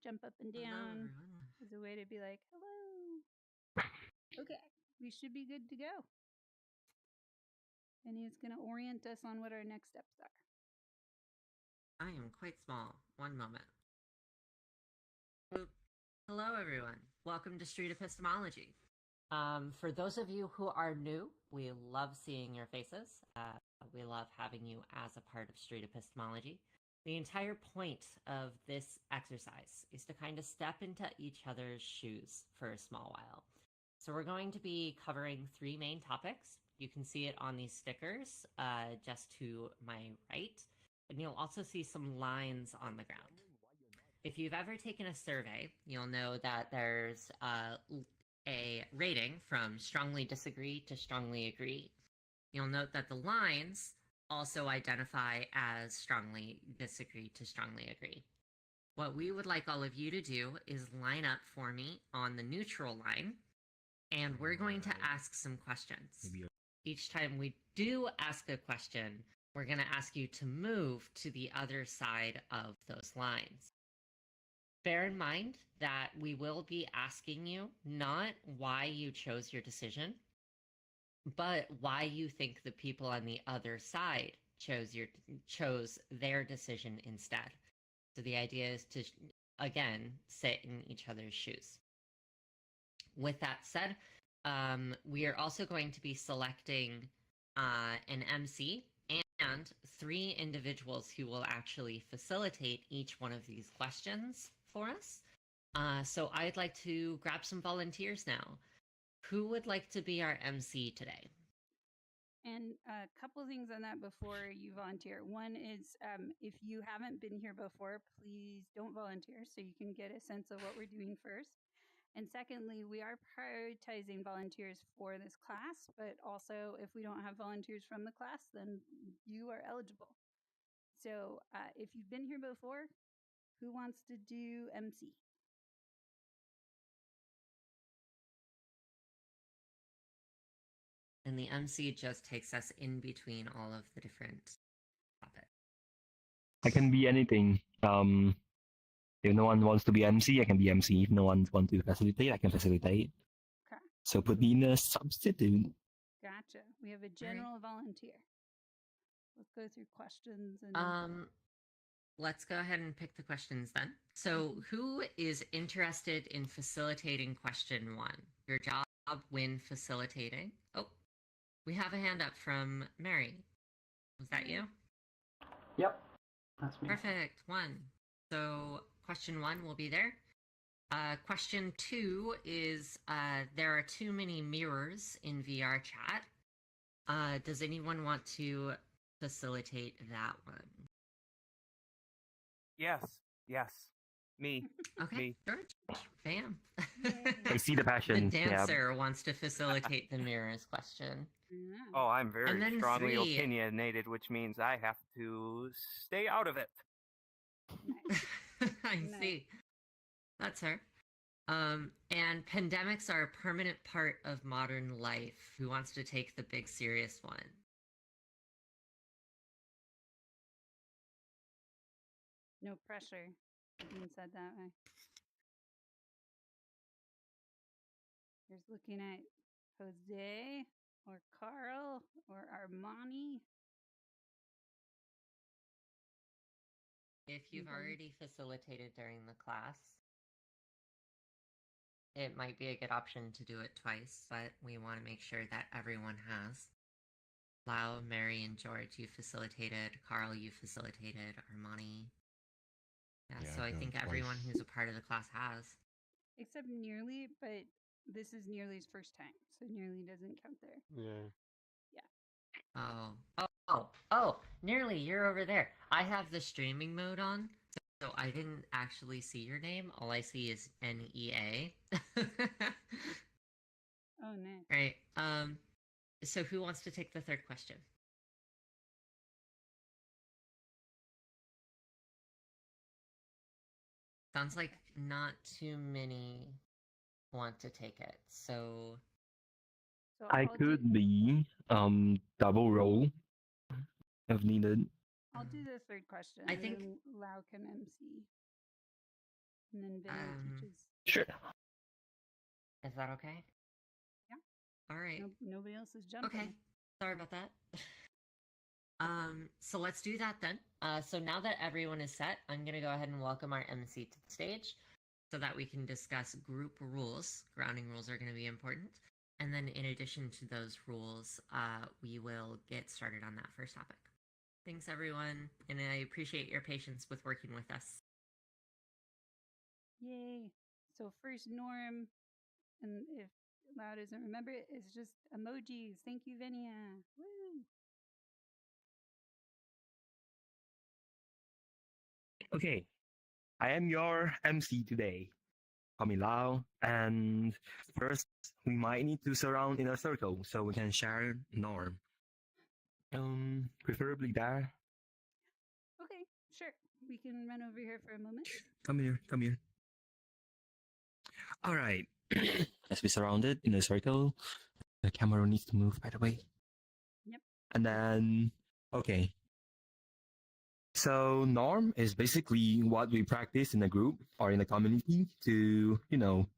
jump up and Hello, down everyone. as a way to be like, hello. Okay, we should be good to go. And he's going to orient us on what our next steps are. I am quite small. One moment. Oop. Hello, everyone. Welcome to Street Epistemology. For those of you who are new, we love seeing your faces. We love having you as a part of Street Epistemology. The entire point of this exercise is to kind of step into each other's shoes for a small while. So we're going to be covering three main topics. You can see it on these stickers just to my right. And you'll also see some lines on the ground. If you've ever taken a survey, you'll know that there's a rating from strongly disagree to strongly agree. You'll note that the lines also identify as strongly disagree to strongly agree. What we would like all of you to do is line up for me on the neutral line, and we're going to ask some questions. Each time we do ask a question, we're going to ask you to move to the other side of those lines. Bear in mind that we will be asking you not why you chose your decision, but why you think the people on the other side chose their decision instead. So the idea is to, again, sit in each other's shoes. With that said, we are also going to be selecting an MC and 3 individuals who will actually facilitate each one of these questions for us. So I'd like to grab some volunteers now. Who would like to be our MC today? And a couple of things on that before you volunteer. One is if you haven't been here before, please don't volunteer so you can get a sense of what we're doing first. And secondly, we are prioritizing volunteers for this class, but also if we don't have volunteers from the class, then you are eligible. So if you've been here before, who wants to do MC? And the MC just takes us in between all of the different topics. I can be anything. If no one wants to be MC, I can be MC. If no one wants to facilitate, I can facilitate. Okay. So put me in a substitute. Gotcha. We have a general volunteer. Let's go through questions and let's go ahead and pick the questions then. So who is interested in facilitating question 1? Your job when facilitating. Oh, we have a hand up from Mary. Was that you? Yep, that's me. Perfect. 1. So question 1 will be there. Question 2 is there are too many mirrors in VR chat. Does anyone want to facilitate that one? Yes. Me. Okay, Me. George. Bam. I see the passion. The dancer wants to facilitate the mirrors question. Oh, I'm very And then strongly 3. opinionated, which means I have to stay out of it. I see. That's her. And pandemics are a permanent part of modern life. Who wants to take the big serious one? No pressure being said that way. Here's looking at Jose or Carl or Armani. If you've already facilitated during the class, it might be a good option to do it twice, but we want to make sure that everyone has. Lau, Mary, and George, you facilitated. Carl, you facilitated. Armani. Yeah, so I think everyone who's a part of the class has. Except Nearly, but this is Nearly's first time, so Nearly doesn't count there. Yeah. Oh, Nearly, you're over there. I have the streaming mode on, so I didn't actually see your name. All I see is NEA. Oh, nice. Right. So who wants to take the third question? Sounds like not too many want to take it, so I could be double role if needed. I'll do the third question. I think Lau can MC. and then Vinny teaches. Sure. Is that okay? Yeah. All right. Nobody else is jumping. Okay. Sorry about that. So let's do that then. So now that everyone is set, I'm going to go ahead and welcome our MC to the stage so that we can discuss group rules. Grounding rules are going to be important. And then in addition to those rules, we will get started on that first topic. Thanks, everyone. And I appreciate your patience with working with us. Yay. So first norm, and if Lau doesn't remember it, it's just emojis. Thank you, Venia. Woo! Okay. I am your MC today. Call me Lau. And first, we might need to surround in a circle so we can share norm. Preferably there. Okay, sure. We can run over here for a moment. Come here. All right. As we surrounded in a circle, the camera needs to move, by the way. Yep. And then, okay. So norm is basically what we practice in a group or in a community to,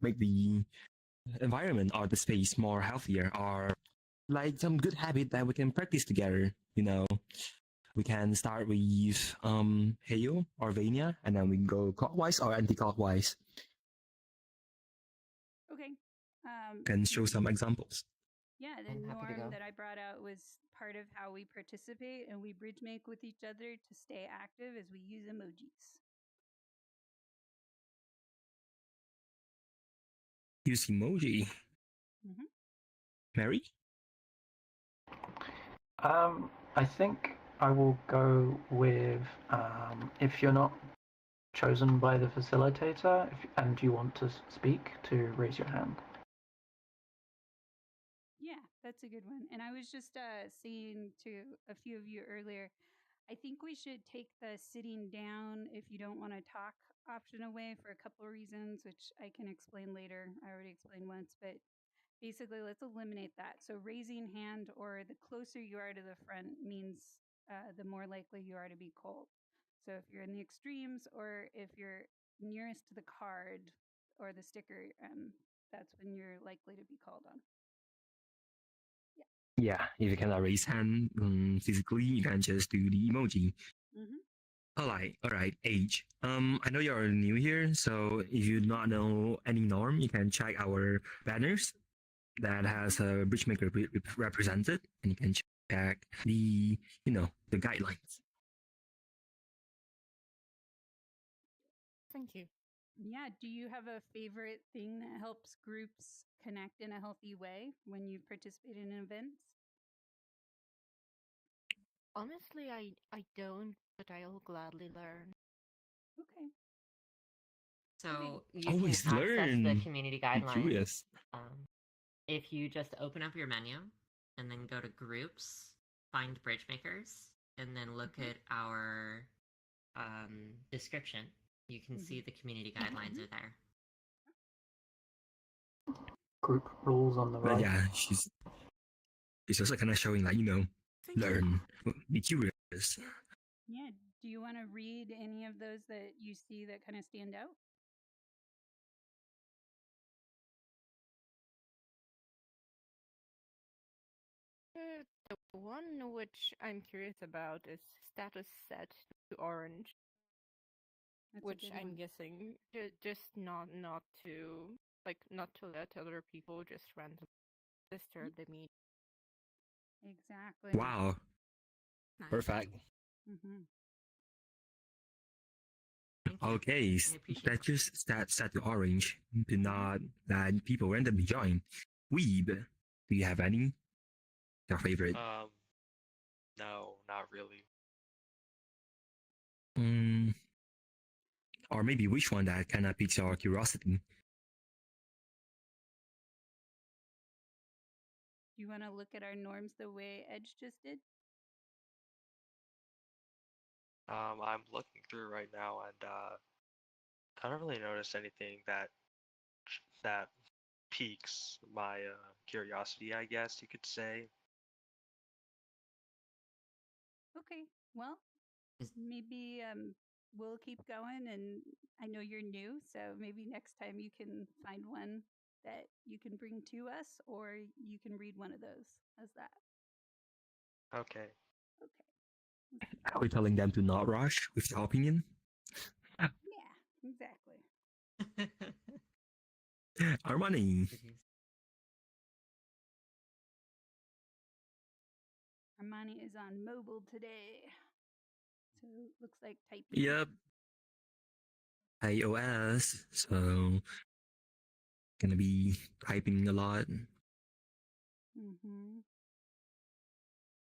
make the environment or the space more healthier, or like some good habit that we can practice together. We can start with Heyo or Vania, and then we can go clockwise or anti-clockwise. Okay. Can show some examples. Yeah, the I'm happy to norm go. that I brought out was part of how we participate and we bridge make with each other to stay active as we use emojis. Use emoji. Mm-hmm. Mary? I think I will go with if you're not chosen by the facilitator and you want to speak, to raise your hand. Yeah, that's a good one. And I was just saying to a few of you earlier, I think we should take the sitting down if you don't want to talk option away for a couple of reasons, which I can explain later. I already explained once, but basically let's eliminate that. So raising hand or the closer you are to the front means the more likely you are to be cold. So if you're in the extremes or if you're nearest to the card or the sticker, that's when you're likely to be called on. Yeah, if you cannot raise hand physically, you can just do the emoji. Mm-hmm. All right, age. I know you're new here, so if you do not know any norm, you can check our banners that has a bridgemaker represented, and you can check the guidelines. Thank you. Yeah. Do you have a favorite thing that helps groups connect in a healthy way when you participate in events? Honestly, I don't, but I'll gladly learn. Okay. So you Always can access learn. the community Be guidelines. curious. If you just open up your menu and then go to groups, find bridge makers, and then look at our description, you can see the community guidelines are there. Group rules on the But right. yeah, she's also kind of showing learn, be curious. Yeah. Do you want to read any of those that you see that kind of stand out? The one which I'm curious about is status set to orange, That's a which good I'm one. guessing just not to not to let other people just randomly disturb the meeting. Exactly. Wow, Nice. perfect. Mm-hmm. Thank you. Okay, I appreciate that it. just set to orange. Do not let people randomly join. Weeb, do you have any? Your favorite? No, not really. Or maybe which one that kind of piques your curiosity? Do you want to look at our norms the way Edge just did? I'm looking through right now, and I don't really notice anything that piques my curiosity, I guess you could say. Okay. Well, Is- maybe we'll keep going. And I know you're new, so maybe next time you can find one that you can bring to us, or you can read one of those. How's that? Okay. Okay. Are we telling them to not rush with their opinion? Yeah, exactly. Armani. Armani is on mobile today. So looks like typing. Yep. iOS. So gonna be typing a lot. Mm-hmm.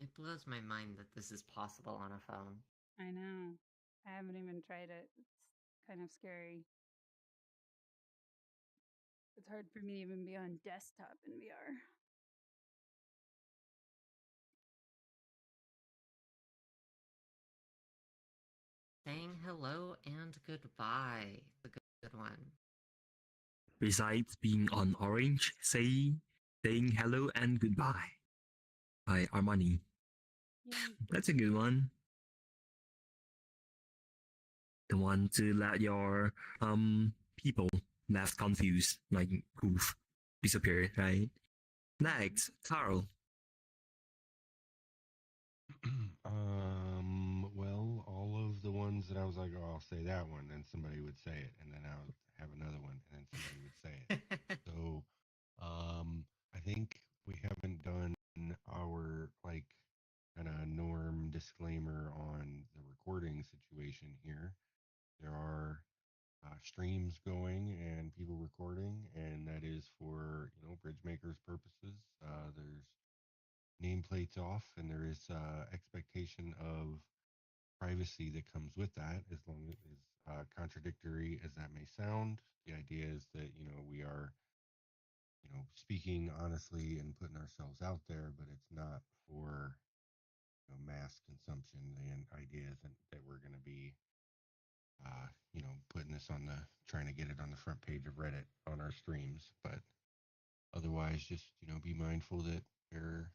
It blows my mind that this is possible on a phone. I know. I haven't even tried it. It's kind of scary. It's hard for me to even be on desktop in VR. Saying hello and goodbye. The good one. Besides being on Orange, saying hello and goodbye by Armani. Yay. That's a good one. The one to let your people left confused, like poof, disappear, right? Next, Carl. Well, all of the ones that I was like, oh, I'll say that one, then somebody would say it, and then I would have another one, and then somebody would say it. So, I think we haven't done our like kind of norm disclaimer on the recording situation here. There are streams going and people recording, and that is for bridge makers purposes. There's nameplates off, and there is expectation of privacy that comes with that, as long as contradictory as that may sound. The idea is that we are speaking honestly and putting ourselves out there, but it's not for mass consumption. The idea isn't that we're going to be putting this on the trying to get it on the front page of Reddit on our streams, but otherwise just be mindful that there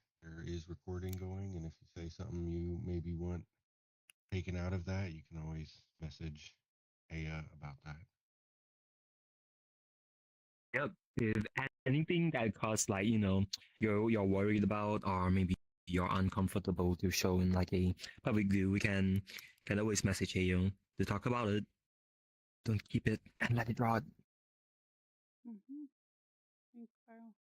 is recording going, and if you say something you maybe want taken out of that, you can always message Aya about that. Yep. If anything that cause like you're worried about, or maybe you're uncomfortable to show in like a public view, we can always message Ayo to talk about it. Don't keep it and let it rot. Mm-hmm. Thanks, Carl.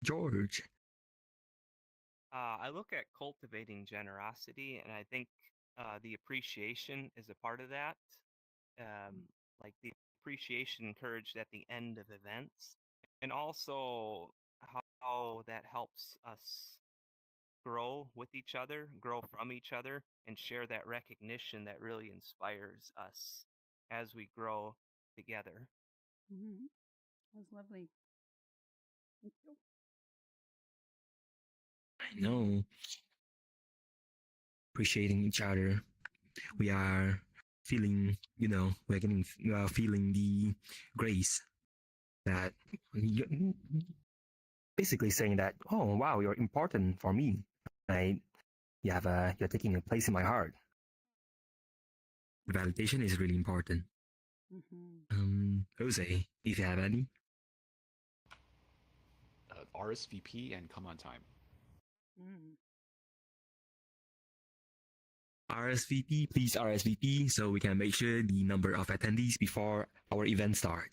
George. I look at cultivating generosity, and I think the appreciation is a part of that. Like the appreciation encouraged at the end of events, and also how that helps us grow with each other, grow from each other, and share that recognition that really inspires us as we grow together. Mm-hmm. That was lovely. Thank you. I know. Appreciating each other. We are feeling, we're getting feeling the grace that basically saying that, oh wow, you're important for me, right? You're taking a place in my heart. Validation is really important. Mm-hmm. Jose, if you have any. RSVP and come on time. RSVP, please RSVP, so we can make sure the number of attendees before our event started.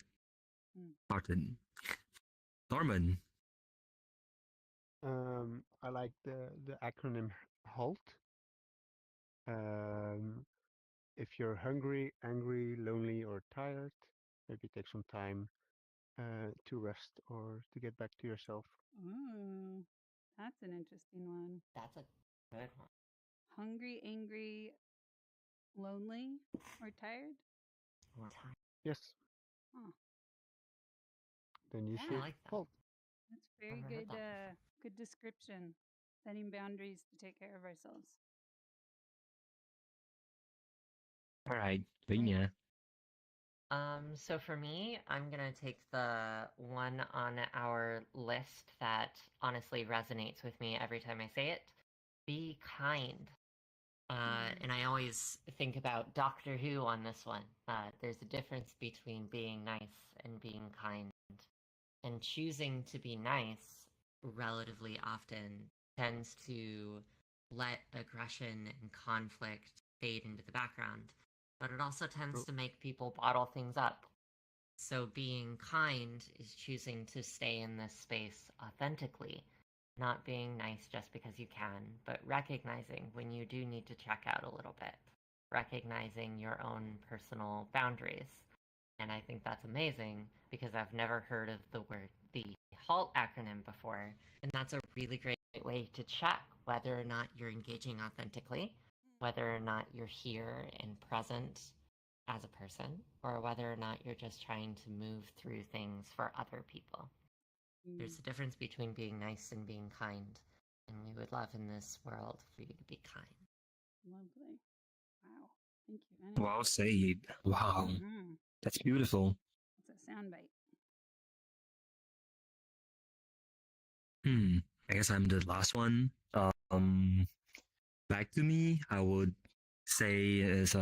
Norman. I like the acronym HALT. If you're hungry, angry, lonely, or tired, maybe take some time to rest or to get back to yourself. Ooh, that's an interesting one. That's a good one. Hungry, angry, lonely, or tired? Or tired. Yes. Huh. Then you should like that. halt. That's very good. Good description. Setting boundaries to take care of ourselves. All right, Vanya. So for me, I'm gonna take the one on our list that honestly resonates with me every time I say it. Be kind. And I always think about Doctor Who on this one. There's a difference between being nice and being kind. And choosing to be nice relatively often tends to let aggression and conflict fade into the background. But it also tends to make people bottle things up. So being kind is choosing to stay in this space authentically, not being nice just because you can, but recognizing when you do need to check out a little bit, recognizing your own personal boundaries. And I think that's amazing because I've never heard of the HALT acronym before, and that's a really great way to check whether or not you're engaging authentically, whether or not you're here and present as a person, or whether or not you're just trying to move through things for other people. There's a difference between being nice and being kind, and we would love in this world for you to be kind. Lovely. Wow. Thank you, Annie. Well said. Wow. That's beautiful. It's a soundbite. I guess I'm the last one. Back to me, I would say is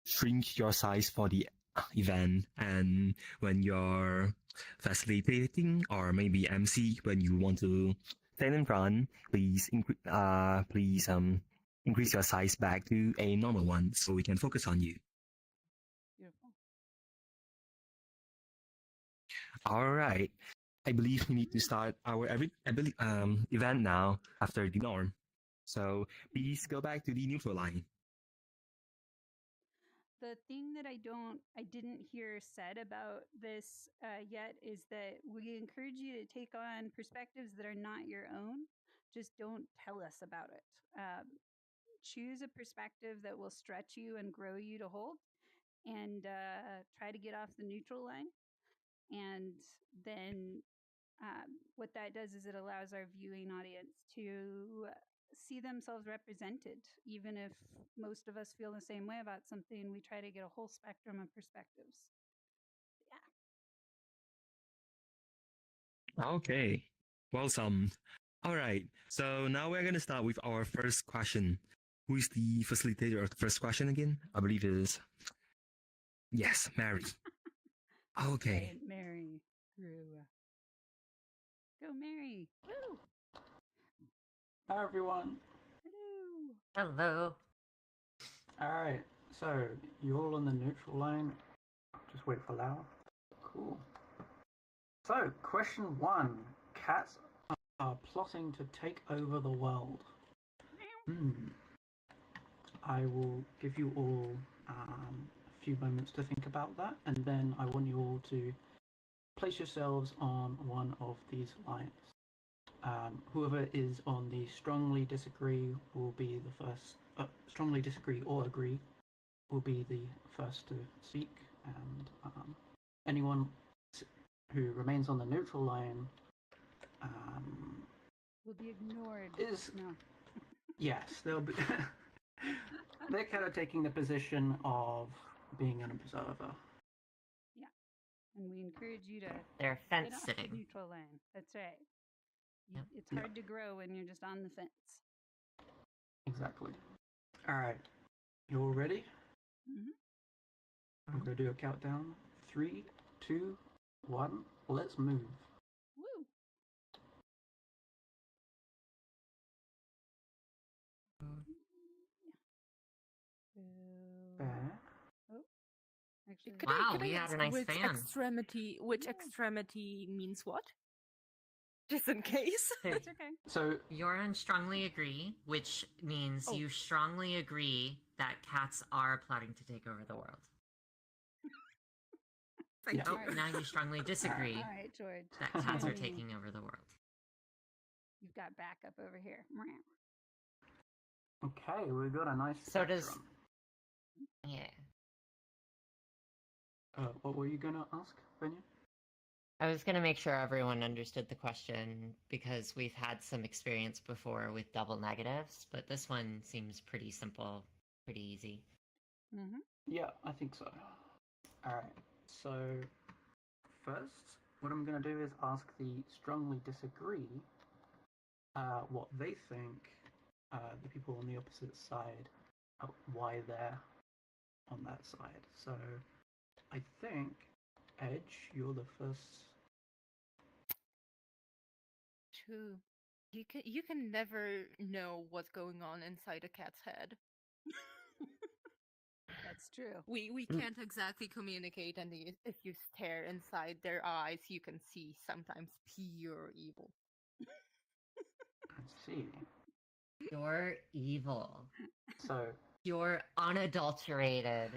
shrink your size for the event, and when you're facilitating or maybe MC, when you want to stand in front, please increase your size back to a normal one so we can focus on you. Beautiful. All right. I believe we need to start our event now after the norm. So please go back to the neutral line. The thing that I didn't hear said about this yet is that we encourage you to take on perspectives that are not your own. Just don't tell us about it. Choose a perspective that will stretch you and grow you to hold, and try to get off the neutral line. And then what that does is it allows our viewing audience to see themselves represented. Even if most of us feel the same way about something, we try to get a whole spectrum of perspectives. Yeah. Okay. Well summed. All right. So now we're going to start with our first question. Who is the facilitator of the first question again? I believe it is. Yes, Mary. Okay. Right, Mary. Go, Mary. Woo! Hi, everyone. Hello. Hello. All right. So you all on the neutral line. Just wait for Lau. Cool. So question 1: cats are plotting to take over the world. I will give you all a few moments to think about that, and then I want you all to place yourselves on one of these lines. Whoever is on the strongly disagree will be the first. Strongly disagree or agree will be the first to speak, and anyone who remains on the neutral line will be ignored. No. Yes, they'll be. They're kind of taking the position of being an observer. Yeah, and we encourage you to. They're fence get off sitting. The neutral line. That's right. Yep. It's hard to grow when you're just on the fence. Exactly. All right, you all ready? I'm gonna do a countdown. 3, 2, 1. Let's move. Woo! Oh, actually, Wow, we had a nice which fan. Which extremity means what? Just in case. That's okay. So you're on strongly agree, which means you strongly agree that cats are plotting to take over the world. Now you strongly disagree All right, George. that cats are taking over the world. You've got backup over here. Okay, we've got a nice So spectrum. Yeah. What were you gonna ask, Benyon? I was going to make sure everyone understood the question because we've had some experience before with double negatives, but this one seems pretty simple, pretty easy. Yeah, I think so. Alright, so first, what I'm going to do is ask the strongly disagree what they think the people on the opposite side why they're on that side. So I think, Edge, you're the first. True. You can never know what's going on inside a cat's head. That's true. We can't exactly communicate, and if you stare inside their eyes, you can see sometimes pure evil. I see. You're evil. So You're unadulterated,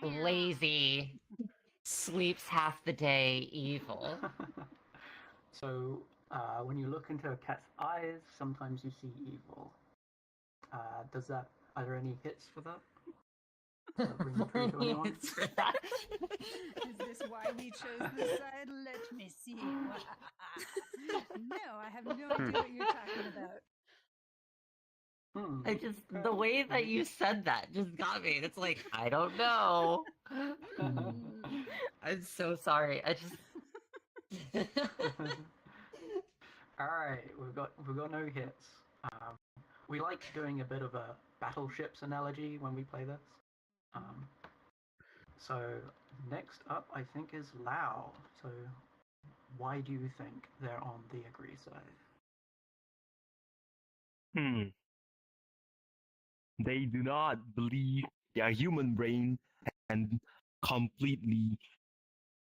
lazy, sleeps half the day, evil. So when you look into a cat's eyes, sometimes you see evil. Are there any hits for that? Does that ring true to anyone? Is this why we chose this side? Let me see. No, I have no idea what you're talking about. I just, the way that you said that just got me. It's like, I don't know. I'm so sorry. I just. All right, we've got no hits. We like doing a bit of a battleships analogy when we play this. So next up, I think, is Lao. So why do you think they're on the agree side? They do not believe their human brain and completely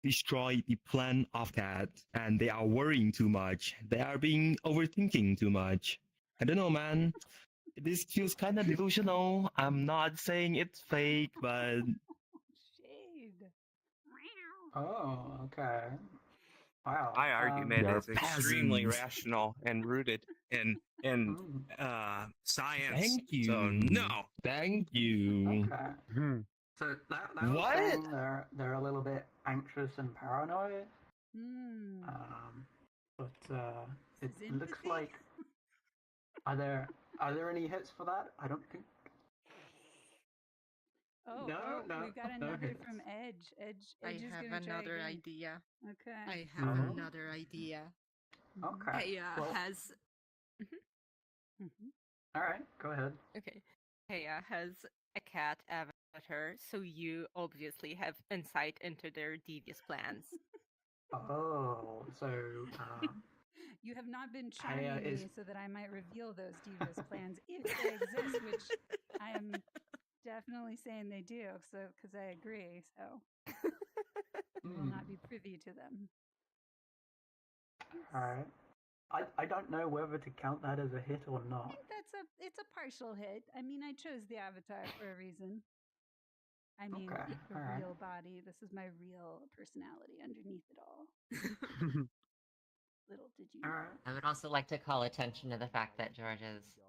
destroy the plan of that, and they are worrying too much. They are being overthinking too much. I don't know, man. This feels kind of delusional. I'm not saying it's fake, but Shade. Oh, okay. Wow. My argument They're is extremely peasants. rational and rooted in science. Thank you. So no. Thank you. Okay. So that was What? saying they're a little bit anxious and paranoid. But it looks like are there any hits for that? I don't think. No, we've got no another hits. from Edge. Edge I is have gonna try another again. idea. Okay. I have another idea. Okay. Heya has. All right, go ahead. Okay. Heya has a cat avatar, so you obviously have insight into their devious plans. Oh, so you have not been Heya charming me so that I might reveal those devious plans if they exist, which I am definitely saying they do. So because I agree, so you will not be privy to them. All right. I don't know whether to count that as a hit or not. I think it's a partial hit. I mean, I chose the avatar for a reason. I mean, the real body. This is my real personality underneath it all. Little did you know. I would also like to call attention to the fact that George's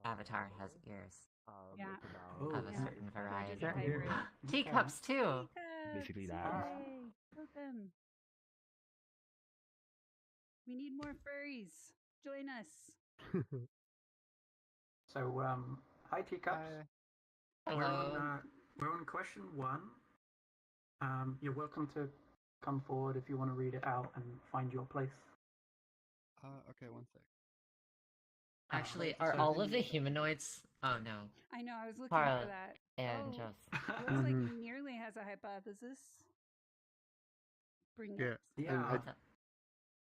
avatar has ears. Yeah. Of a certain variety. George is a hybrid. Teacups too. Basically that. Yay. Welcome. We need more furries. Join us. So, hi Teacups. Hello. We're on question 1. You're welcome to come forward if you want to read it out and find your place. Okay, one sec. Actually, are all of the humanoids? Oh no. I know, I was looking Para for that. and just. Looks like nearly has a hypothesis. Bring it. Yeah.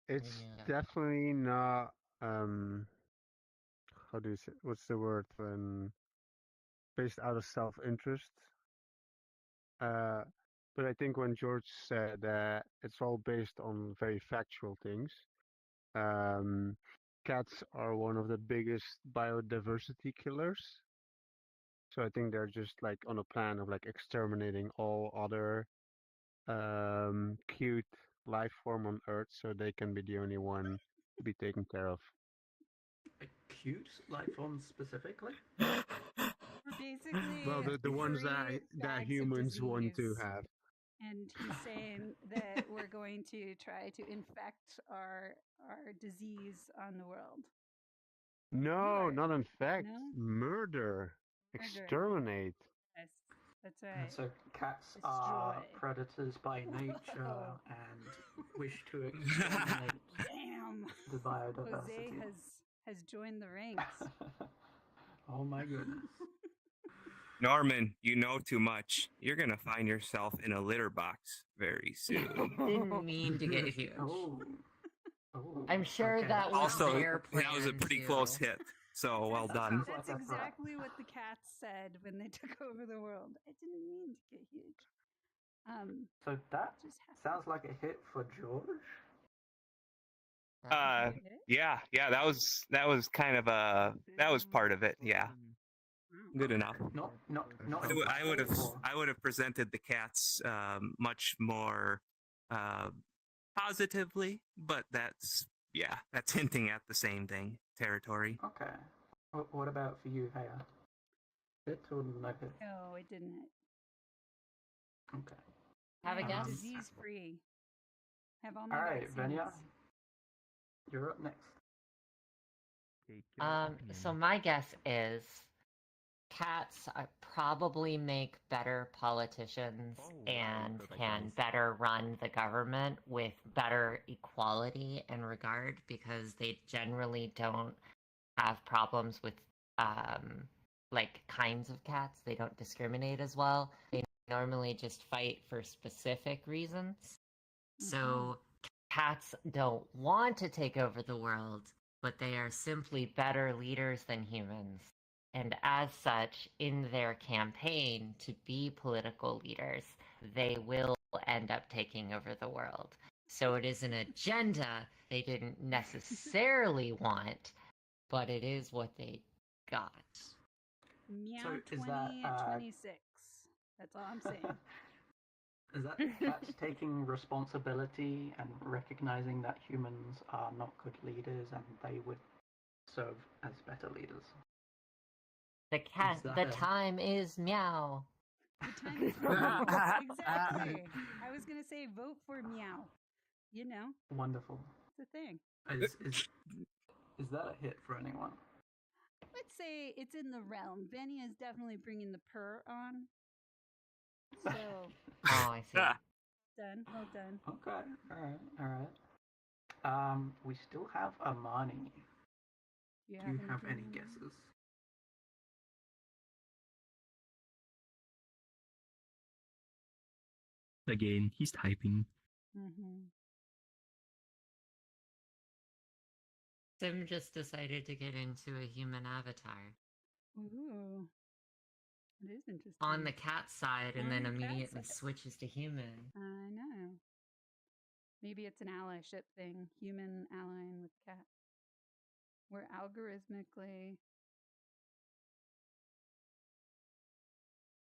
It's definitely not. How do you say? What's the word when based out of self-interest? But I think when George said that it's all based on very factual things, cats are one of the biggest biodiversity killers. So I think they're just like on a plan of like exterminating all other cute life form on Earth, so they can be the only one to be taken care of. A cute life form specifically? Basically, well, the ones that humans want to have. And he's saying that we're going to try to infect our disease on the world. No, not infect. No? Murder. Exterminate. Yes, that's right. So cats are predators by nature and wish to exterminate Damn. the biodiversity. Jose has joined the ranks. Oh my goodness. Norman, you know too much. You're gonna find yourself in a litter box very soon. Didn't mean to get huge. Oh. Oh, I'm sure okay. that was Also, their plan that was a pretty too. close hit. So well That done. sounds like That's a threat. exactly what the cats said when they took over the world. I didn't mean to get huge. So that Just happened. sounds like a hit for George. Yeah, that was kind of that was part of it. Yeah, good enough. Not I would have presented the cats much more positively, but that's hinting at the same thing territory. Okay. What about for you, Haya? Hit or no hit? No, it didn't hit. Okay. Have a guess? Disease free. Have all my All right, vaccines. Venya, you're up next. So my guess is cats probably make better politicians and can better run the government with better equality and regard because they generally don't have problems with like kinds of cats. They don't discriminate as well. They normally just fight for specific reasons. So cats don't want to take over the world, but they are simply better leaders than humans. And as such, in their campaign to be political leaders, they will end up taking over the world. So it is an agenda they didn't necessarily want, but it is what they got. Meow So is 20 that, at 26. That's all I'm saying. Is that cats taking responsibility and recognizing that humans are not good leaders and they would serve as better leaders? The time is meow. The time is meow. Exactly. I was going to say vote for meow. You know, Wonderful. it's a thing. Is that a hit for anyone? Let's say it's in the realm. Benny is definitely bringing the purr on. So. Oh, I see. Done. Well done. Okay. All right. We still have Amani. Do you have any guesses? Again, he's typing. Sim just decided to get into a human avatar. Ooh. It is interesting. On the cat side, and then On the cat immediately side. switches to human. I know. Maybe it's an allyship thing. Human allying with cat. We're algorithmically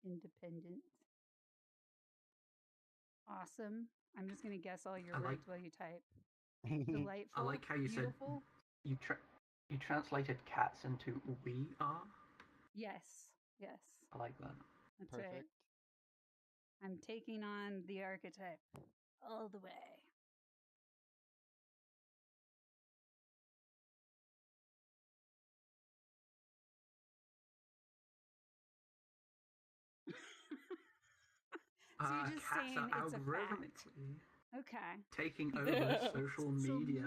independent. Awesome. I'm just going to guess all your words while you type. Delightful. I like how you beautiful. said you translated cats into we are. Yes. I like that. That's right. I'm taking on the archetype all the way. So you're just Cats saying are it's a fact. algorithmically Okay. taking over social media.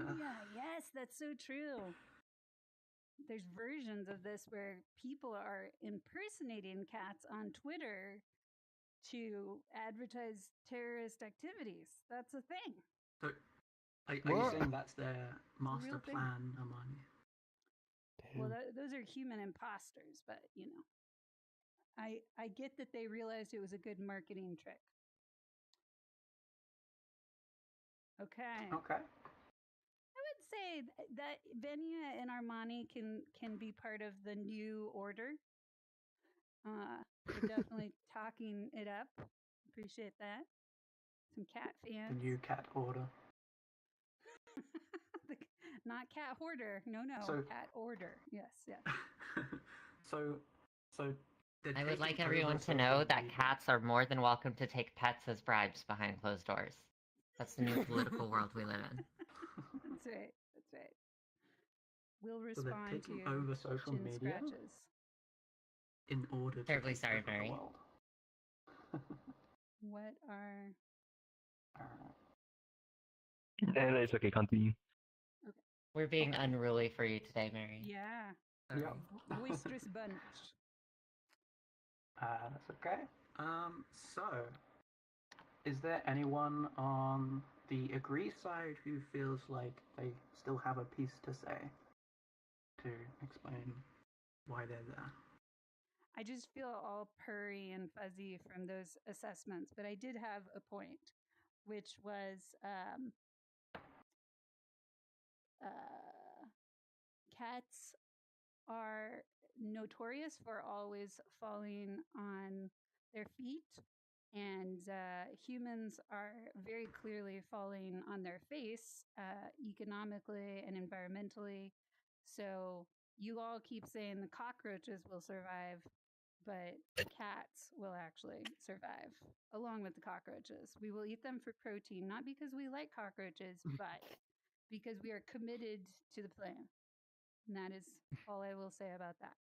Yes, that's so true. There's versions of this where people are impersonating cats on Twitter to advertise terrorist activities. That's a thing. So, are you saying that's their master thing. plan, Amani? Well, those are human imposters, but you know, I get that they realized it was a good marketing trick. Okay. I would say that Venya and Armani can be part of the new order. We're definitely talking it up. Appreciate that. Some cat fans. The new cat order. Not cat hoarder. No. Cat order. Yes. So I would like everyone to know that cats are more than welcome to take pets as bribes behind closed doors. That's the new political world we live in. That's right. We'll So they're respond to taking your over social chin media scratches. in order to Terribly take sorry, over the Mary. world. What are... And it's okay, continue. Okay. We're being unruly for you today, Mary. Yeah. Sorry. Yeah. Boisterous bunch. That's okay. So, is there anyone on the agree side who feels like they still have a piece to say to explain why they're there? I just feel all purry and fuzzy from those assessments, but I did have a point, which was cats are notorious for always falling on their feet, and humans are very clearly falling on their face economically and environmentally. So you all keep saying the cockroaches will survive, but cats will actually survive along with the cockroaches. We will eat them for protein, not because we like cockroaches, but because we are committed to the plan. And that is all I will say about that.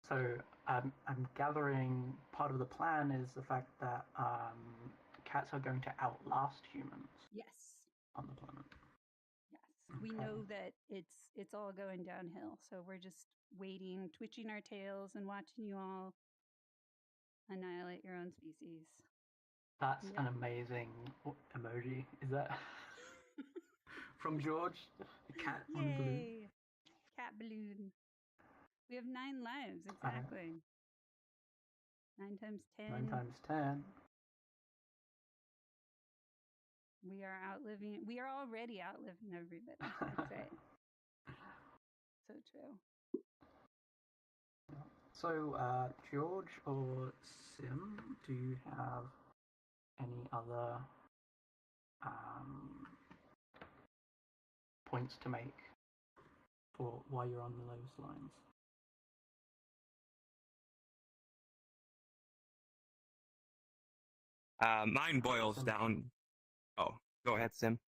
So I'm gathering part of the plan is the fact that cats are going to outlast humans Yes. on the planet. Yes. We Okay. know that it's all going downhill. So we're just waiting, twitching our tails and watching you all annihilate your own species. That's Yeah. an amazing emoji. Is that from George? The cat on blue. Yay! Cat balloon. We have 9 lives, exactly. 9 times 10. 9 times 10. We are already outliving everybody, I'd say. So true. So, George or Sim, do you have any other points to make for why you're on those lines? Mine boils Sim. down. Oh, go ahead, Sim.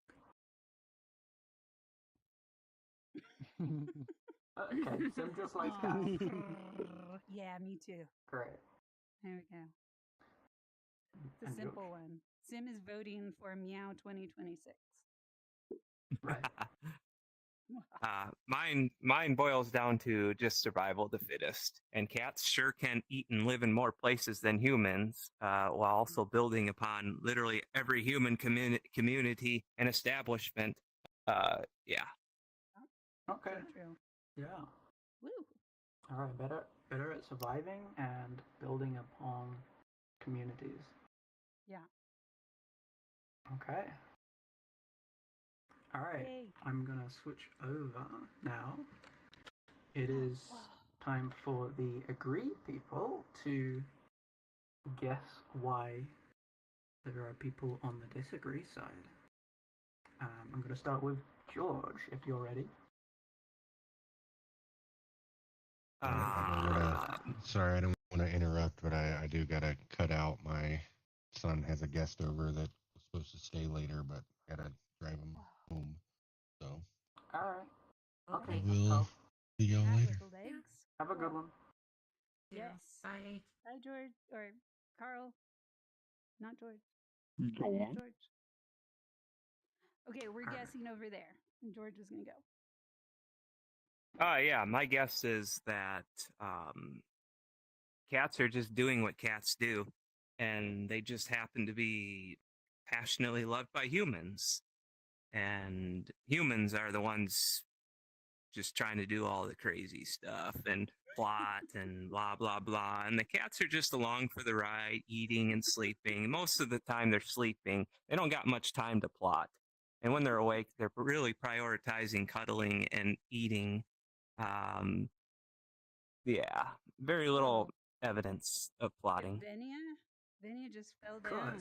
Okay, Sim just likes cats. Yeah, me too. Great. There we go. It's a And simple George? one. Sim is voting for Meow 2026. Right. Mine boils down to just survival of the fittest. And cats sure can eat and live in more places than humans, while also building upon literally every human community and establishment. Yeah. Okay. So true. Yeah. Woo. All right. Better at surviving and building upon communities. Yeah. Okay. All right. Yay. I'm gonna switch over now. It is time for the agree people to guess why there are people on the disagree side. I'm going to start with George, if you're ready. Sorry, I don't want to interrupt, but I do got to cut out. My son has a guest over that was supposed to stay later, but I got to drive him home. So, All right. Okay. Okay. we'll see y'all Cat later. with legs. Have a good one. Yes. Bye. Bye, George. Or Carl. Not George. Go on. George. Okay, we're guessing over there. And George was going to go. Yeah, my guess is that cats are just doing what cats do, and they just happen to be passionately loved by humans. And humans are the ones just trying to do all the crazy stuff and plot and blah, blah, blah. And the cats are just along for the ride, eating and sleeping. Most of the time they're sleeping. They don't got much time to plot. And when they're awake, they're really prioritizing cuddling and eating. Yeah, very little evidence of plotting. Venia just fell Cool. down.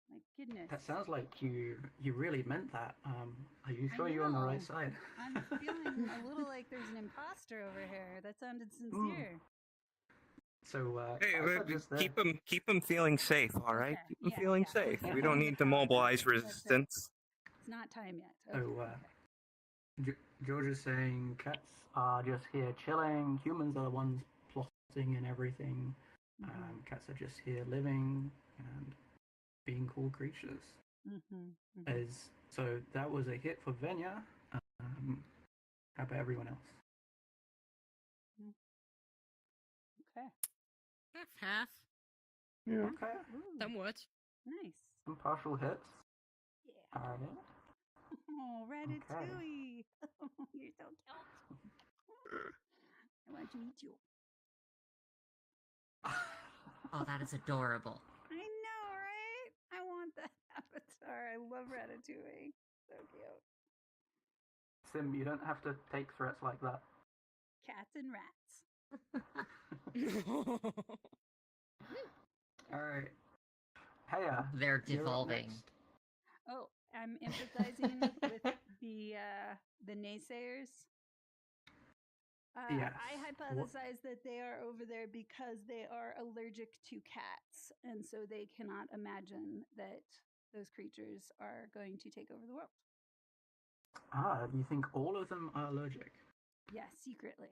My goodness. That sounds like you really meant that. Are you sure I you're on the right know. side? I'm feeling a little like there's an imposter over here. That sounded sincere. So, Hey, cats are just there. keep them feeling safe, all right? Okay, Keep them yeah, feeling yeah. safe. We're We don't getting need the to power mobilize back. That's it. resistance. It's not time yet. So, Okay. George is saying cats are just here chilling. Humans are the ones plotting and everything. Cats are just here living and being cool creatures. So that was a hit for Venya. How about everyone else? Okay. Half. Yeah. Okay. Somewhat. Nice. Some partial hits. Yeah. All right. Oh, Ratatouille. You're so cute. I want to eat you. Oh, that is adorable. I know, right? I want that avatar. I love Ratatouille. So cute. Sim, you don't have to take threats like that. Cats and rats. All right. Heya. They're you're up devolving. next. Oh, I'm empathizing with the naysayers. Yes. I hypothesize that they are over there because they are allergic to cats, and so they cannot imagine that those creatures are going to take over the world. You think all of them are allergic? Yeah, secretly.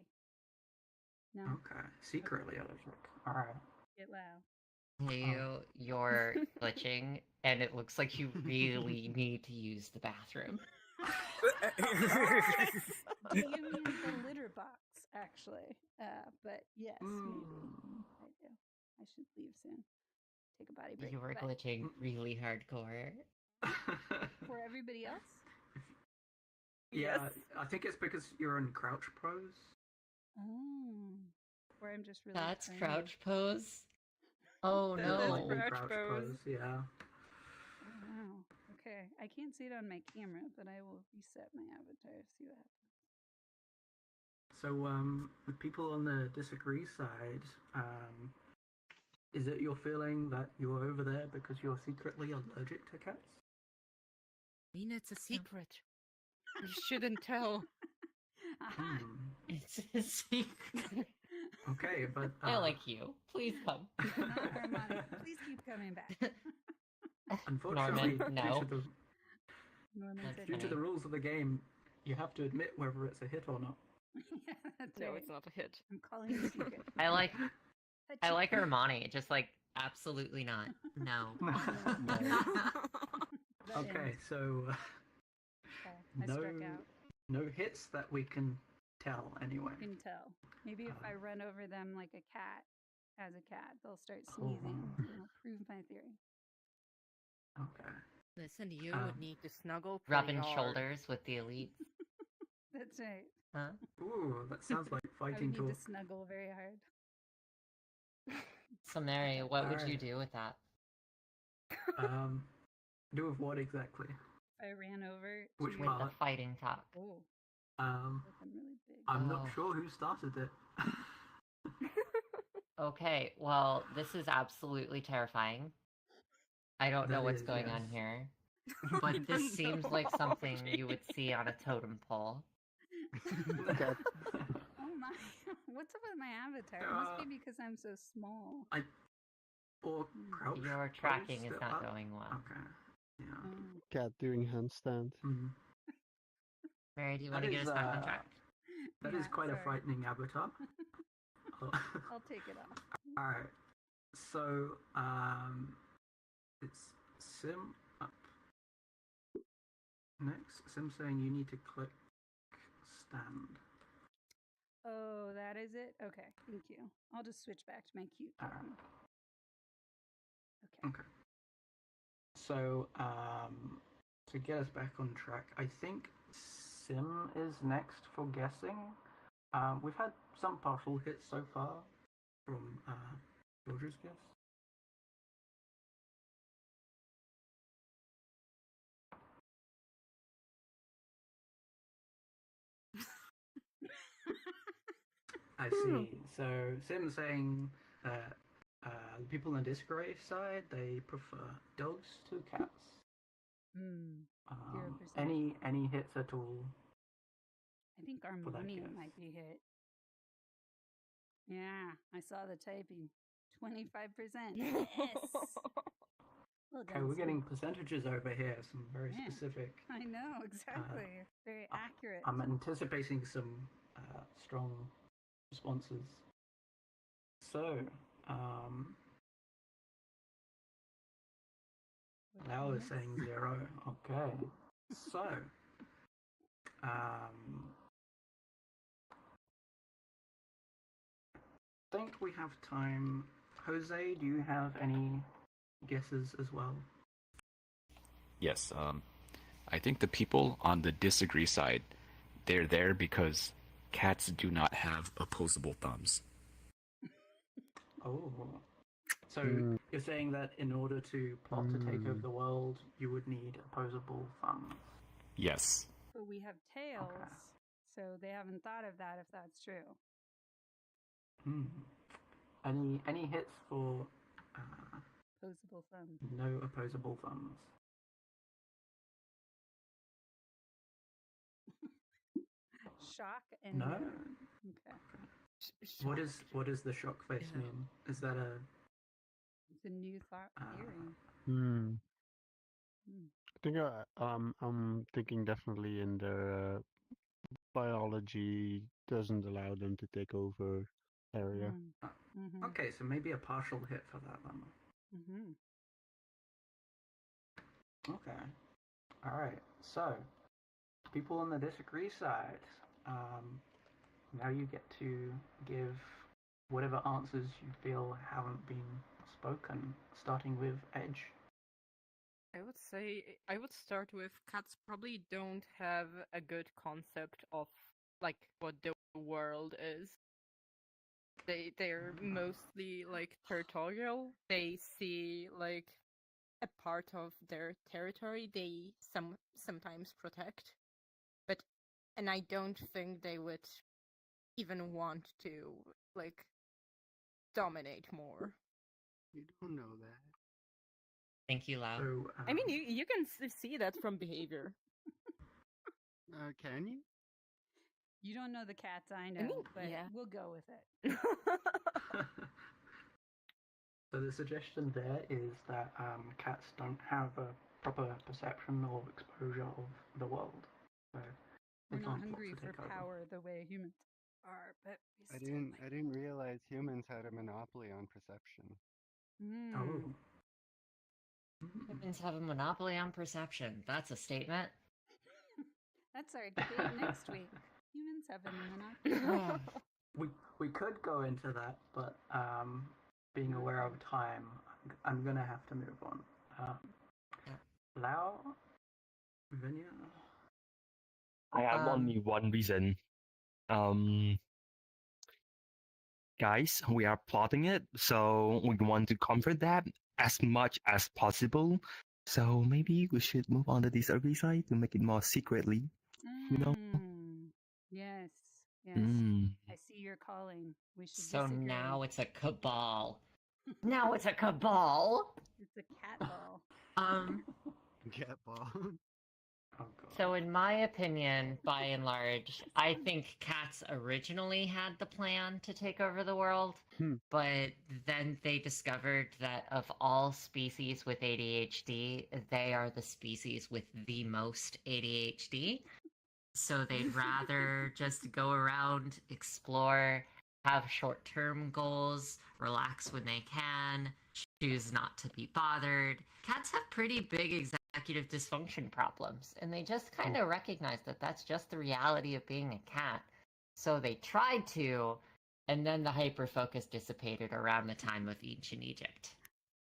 No. Okay. Secretly allergic. All right. Get loud. You're glitching, and it looks like you really need to use the bathroom. Do you mean the litter box, actually? But yes, maybe I do. I should leave soon. Take a body break. You were but glitching really hardcore. for everybody else? Yeah, Yes. I think it's because you're in crouch pose. Oh. Or I'm just really That's tiny. crouch pose. Oh That's no. Slightly crouch pose. yeah. Oh, wow. Okay. I can't see it on my camera, but I will reset my avatar, see what happens. So, the people on the disagree side, is it your feeling that you're over there because you're secretly allergic to cats? I mean, it's a secret. You shouldn't tell. Aha! It's a secret. Okay, but I like you. Please come. Not Armani. Please keep coming back. unfortunately, Norman, no. Norman That's said due to no. the rules of the game, you have to admit whether it's a hit or not. Yeah, that's No, right. it's not a hit. I'm calling it a secret. I like Touchy. Armani. Just like absolutely not. No. That Okay, ends. so Okay, I struck out. no hits that we can tell anyway. You can tell. Maybe if I run over them like a cat, as a cat, they'll start sneezing. And it'll prove my theory. Okay. Listen, you Um, would need to snuggle pretty Rubbing hard. shoulders with the elite. That's right. Huh? Ooh, that sounds like I would fighting need talk. to snuggle very hard. So Mary, what would you Alright. do with that? Do with what exactly? If I ran over Which to... With the part? fighting talk. Oh, Um, with them really big. I'm not Oh. sure who started it. Okay, well, this is absolutely terrifying. I don't know That what's is, going on yes. here, but this seems like something you would see on a totem pole. Cat. Oh my. What's up with my avatar? It must be because I'm so small. Or crouch. Your pose tracking is step not up? going well. Okay. Yeah. Oh. Cat doing handstand. Mhm. Mary, do you want That to get is, us back on track? That is Yeah, quite a sorry. frightening avatar. I'll take it off. Alright. So, it's Sim up. Next, Sim saying you need to click stand. Oh, that is it? Okay, thank you. I'll just switch back to my cute Alright. kitten. Okay. Okay. So, to get us back on track, I think Sim is next for guessing. We've had some partial hits so far from George's guess. I see. So Sim's saying that the people on the Disgrace side, they prefer dogs to cats. 0%. Any hits at all? I think for that Armani guess. might be hit. Yeah, I saw the typing. 25%. Yes. Well Okay, done, we're Sim. getting percentages over here, some very Yeah. specific. I know, exactly. Very accurate. I'm anticipating some strong responses. So, Lau is saying 0. Okay. So, think we have time. Jose, do you have any guesses as well? Yes, I think the people on the disagree side, they're there because cats do not have opposable thumbs. Oh. So you're saying that in order to plot to take over the world, you would need opposable thumbs? Yes. But we have tails, so they haven't thought of that if that's true. Any hits for Opposable thumbs? no opposable thumbs? Shock and No. Okay. What does the shock face mean? Is that a? It's a new thought theory. I think I'm thinking definitely in their biology doesn't allow them to take over area. Okay, so maybe a partial hit for that then. Okay. All right. So, people on the disagree side, now you get to give whatever answers you feel haven't been spoken, starting with Edge. I would say I would start with cats probably don't have a good concept of like what the world is. They're mostly like territorial. They see like a part of their territory they sometimes protect. And I don't think they would even want to like dominate more. You don't know that. Thank you, Lau. So, I mean, you can see that from behavior. Can you? You don't know the cats I know, but we'll go with it. So the suggestion there is that cats don't have a proper perception or exposure of the world. So we're not hungry for power the way humans are, but I didn't realize humans had a monopoly on perception. Oh. Humans have a monopoly on perception. That's a statement. That's our debate next week. Humans have a monopoly. we could go into that, but being aware of time, I'm gonna have to move on. Lau, Vinya. I have only one reason. Guys, we are plotting it, so we want to comfort that as much as possible. So maybe we should move on to this ugly side to make it more secretly, you know? Yes, yes. I see your calling. We should So disagree. now it's a cabal. Now it's a cabal. It's a cat ball. Cat ball. So in my opinion, by and large, I think cats originally had the plan to take over the world, but then they discovered that of all species with ADHD, they are the species with the most ADHD. So they'd rather just go around, explore, have short-term goals, relax when they can, choose not to be bothered. Cats have pretty big executive dysfunction problems, and they just kind of recognize that that's just the reality of being a cat. So they tried to, and then the hyper-focus dissipated around the time of ancient Egypt.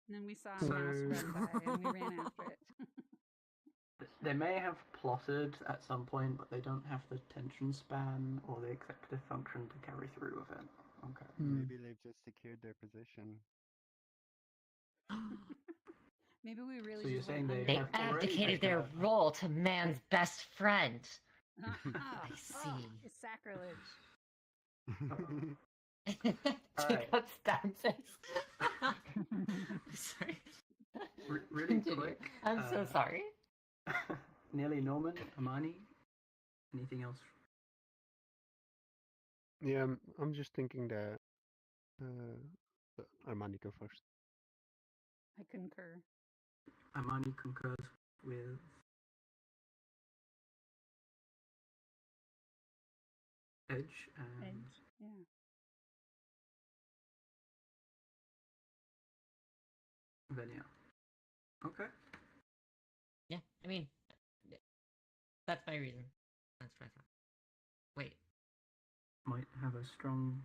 And then we saw a mouse run by, and we ran after it. They may have plotted at some point, but they don't have the attention span or the executive function to carry through with it. Okay. Maybe they've just secured their position. Maybe we really. So you're saying they abdicated their role to man's best friend. I see. It's sacrilege. Right. Sorry. Really quick. I'm so sorry. Nearly Norman, Amani. Anything else? Yeah, I'm just thinking that Armani go first. I concur. Amani concurs with Edge and Venia. Okay. Yeah, I mean, that's my reason. That's what I thought. Wait. Might have a strong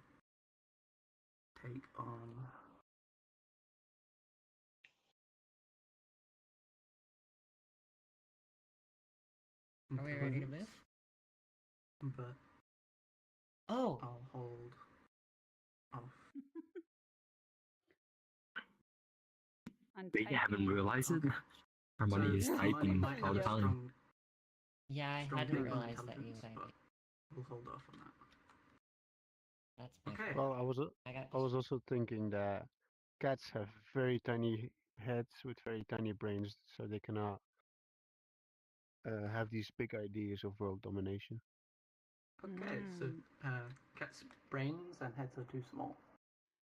take on. Are we ready to move? But Oh, I'll hold off. On They haven't typing. realized it. Okay. Harmony is So, typing might all the have a time. strong, yeah, I strong hadn't take on realized that you intelligence, guys. but we'll hold off on that. That's my Okay. fault. Well, I got I was also thinking that cats have very tiny heads with very tiny brains, so they cannot have these big ideas of world domination. Okay, so cats' brains and heads are too small.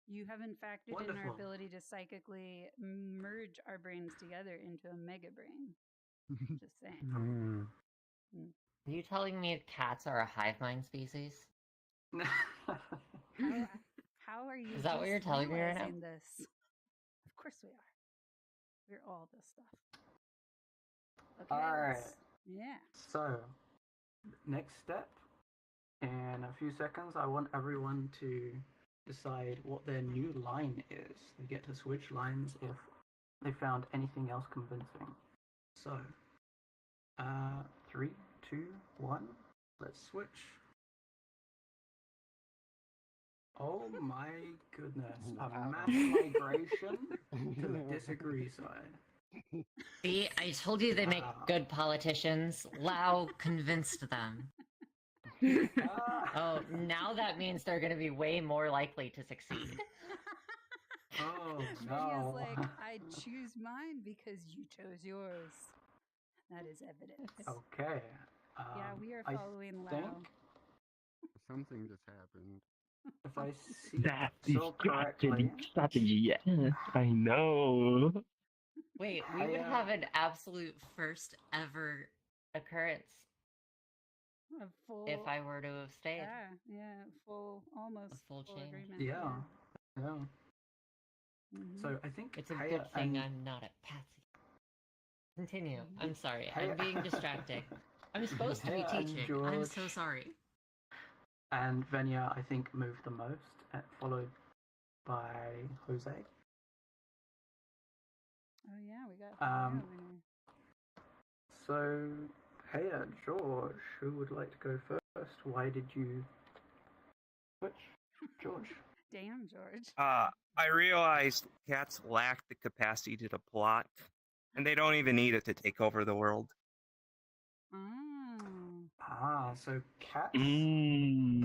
You haven't factored in our Wonderful. ability to psychically merge our brains together into a mega brain. Just saying. Mm. Are you telling me cats are a hive mind species? How are you? Is that what you're just telling me right now? realizing this? Of course we are. We're all this stuff. Okay. All right. Yeah. So, next step. In a few seconds, I want everyone to decide what their new line is. They get to switch lines if they found anything else convincing. So, 3, 2, 1. Let's switch. Oh my goodness. A mass migration to the disagree side. See, I told you they make Wow. good politicians. Lau convinced them. Oh, now that means they're going to be way more likely to succeed. Oh Lydia's no. like, I choose mine because you chose yours. That is evidence. Okay. Yeah, we are I following Lau. think Something just happened. if I see That's the so correctly, strategy. Yeah, I know. Wait, we would have an absolute first ever occurrence A full, if I were to have stayed. yeah, almost A full change. agreement. yeah. Mhm. So I think It's a Haya good thing and I'm not a patsy. Continue. I'm sorry. Haya- I'm being distracting. I'm supposed to be Haya and teaching. I'm so George sorry. and Venya, I think, moved the most, followed by Jose. Oh yeah, we got Um, over here. So, Haya, George, who would like to go first? Why did you switch, George? Damn, George. I realized cats lack the capacity to plot, and they don't even need it to take over the world. So cats can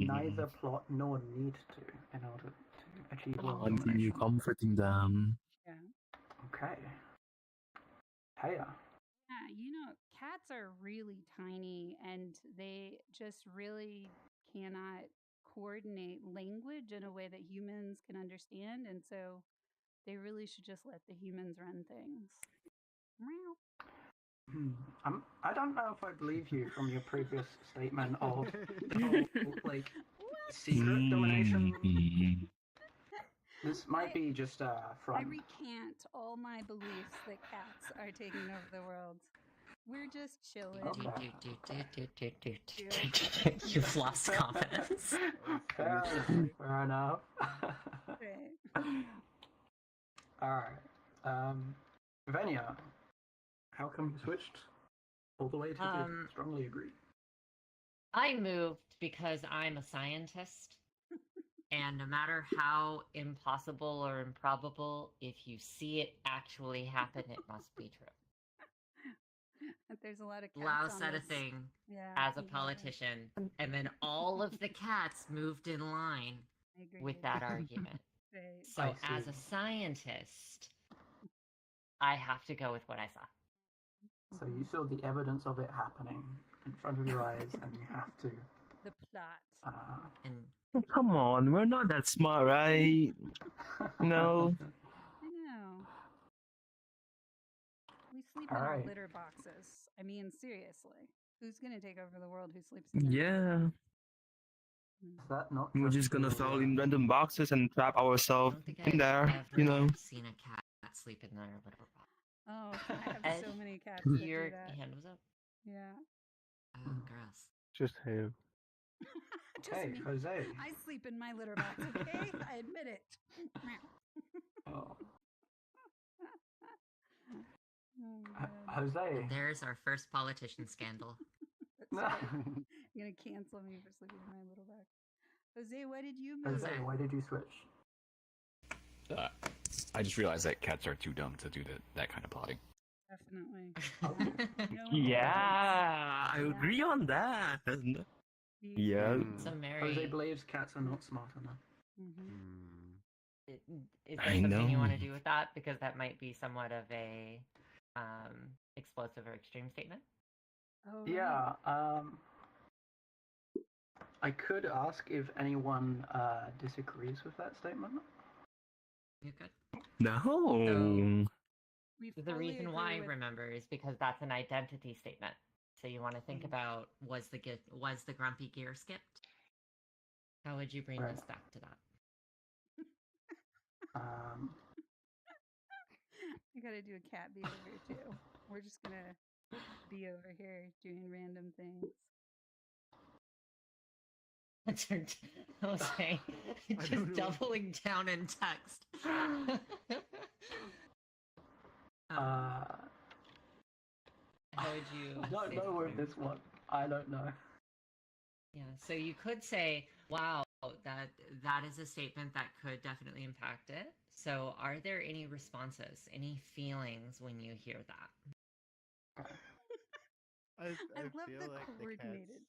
neither plot nor need to in order to achieve world Until domination. you comforting them. Yeah. Okay. Haya. Yeah, cats are really tiny and they just really cannot coordinate language in a way that humans can understand. And so they really should just let the humans run things. Meow. I don't know if I believe you from your previous statement of the whole, secret domination. This might be just I from. recant all my beliefs that cats are taking over the world. We're just chilling. You've lost confidence. Fair enough. Alright. Venya, how come you switched all the way to strongly agree? I moved because I'm a scientist. And no matter how impossible or improbable, if you see it actually happen, it must be true. There's a lot of cats Lau on said a this. thing Yeah, as a he has. politician, and then all of the cats moved in line with that argument. Right. So as a scientist, I have to go with what I saw. So you saw the evidence of it happening in front of your eyes, and you have to. The plot. And Come on, we're not that smart, right? No. I know. We sleep All in our right. litter boxes. I mean, seriously. Who's going to take over the world who sleeps in their Yeah. Is that not We're just gonna fall in random boxes and trap ourselves in there, I've ever seen a cat sleep in their litter box. Oh, I have Ed, so many cats that your do that. hand was up. Yeah. Oh, gross. Just who? Just Hey, me. Jose. I sleep in my litter box, okay? I admit it. Oh, Oh, man. Jose. And there's our first politician scandal. That's right. You're going to cancel me for sleeping in my little box. Jose, why did you move? Jose, why did you switch? I just realized that cats are too dumb to do that kind of plotting. Definitely. No Yeah, I agree on that. Yeah. So Mary, Jose believes cats are not smart enough. Mm-hmm. is there I something you want to know. do with that? Because that might be somewhat of a explosive or extreme statement. Oh, Yeah, I could ask if anyone disagrees with that statement. You could. No. We The fully reason agree why, with- remember, is because that's an identity statement. So you want to think about was the grumpy gear skipped? How would you bring Right. this back to that? I gotta do a cat behavior too. We're just gonna be over here doing random things. Jose, just doubling down in text. How would you? I don't say know with something? this one. I don't know. Yeah, so you could say, "Wow, that is a statement that could definitely impact it." So, are there any responses, any feelings when you hear that? I love feel the like coordinated.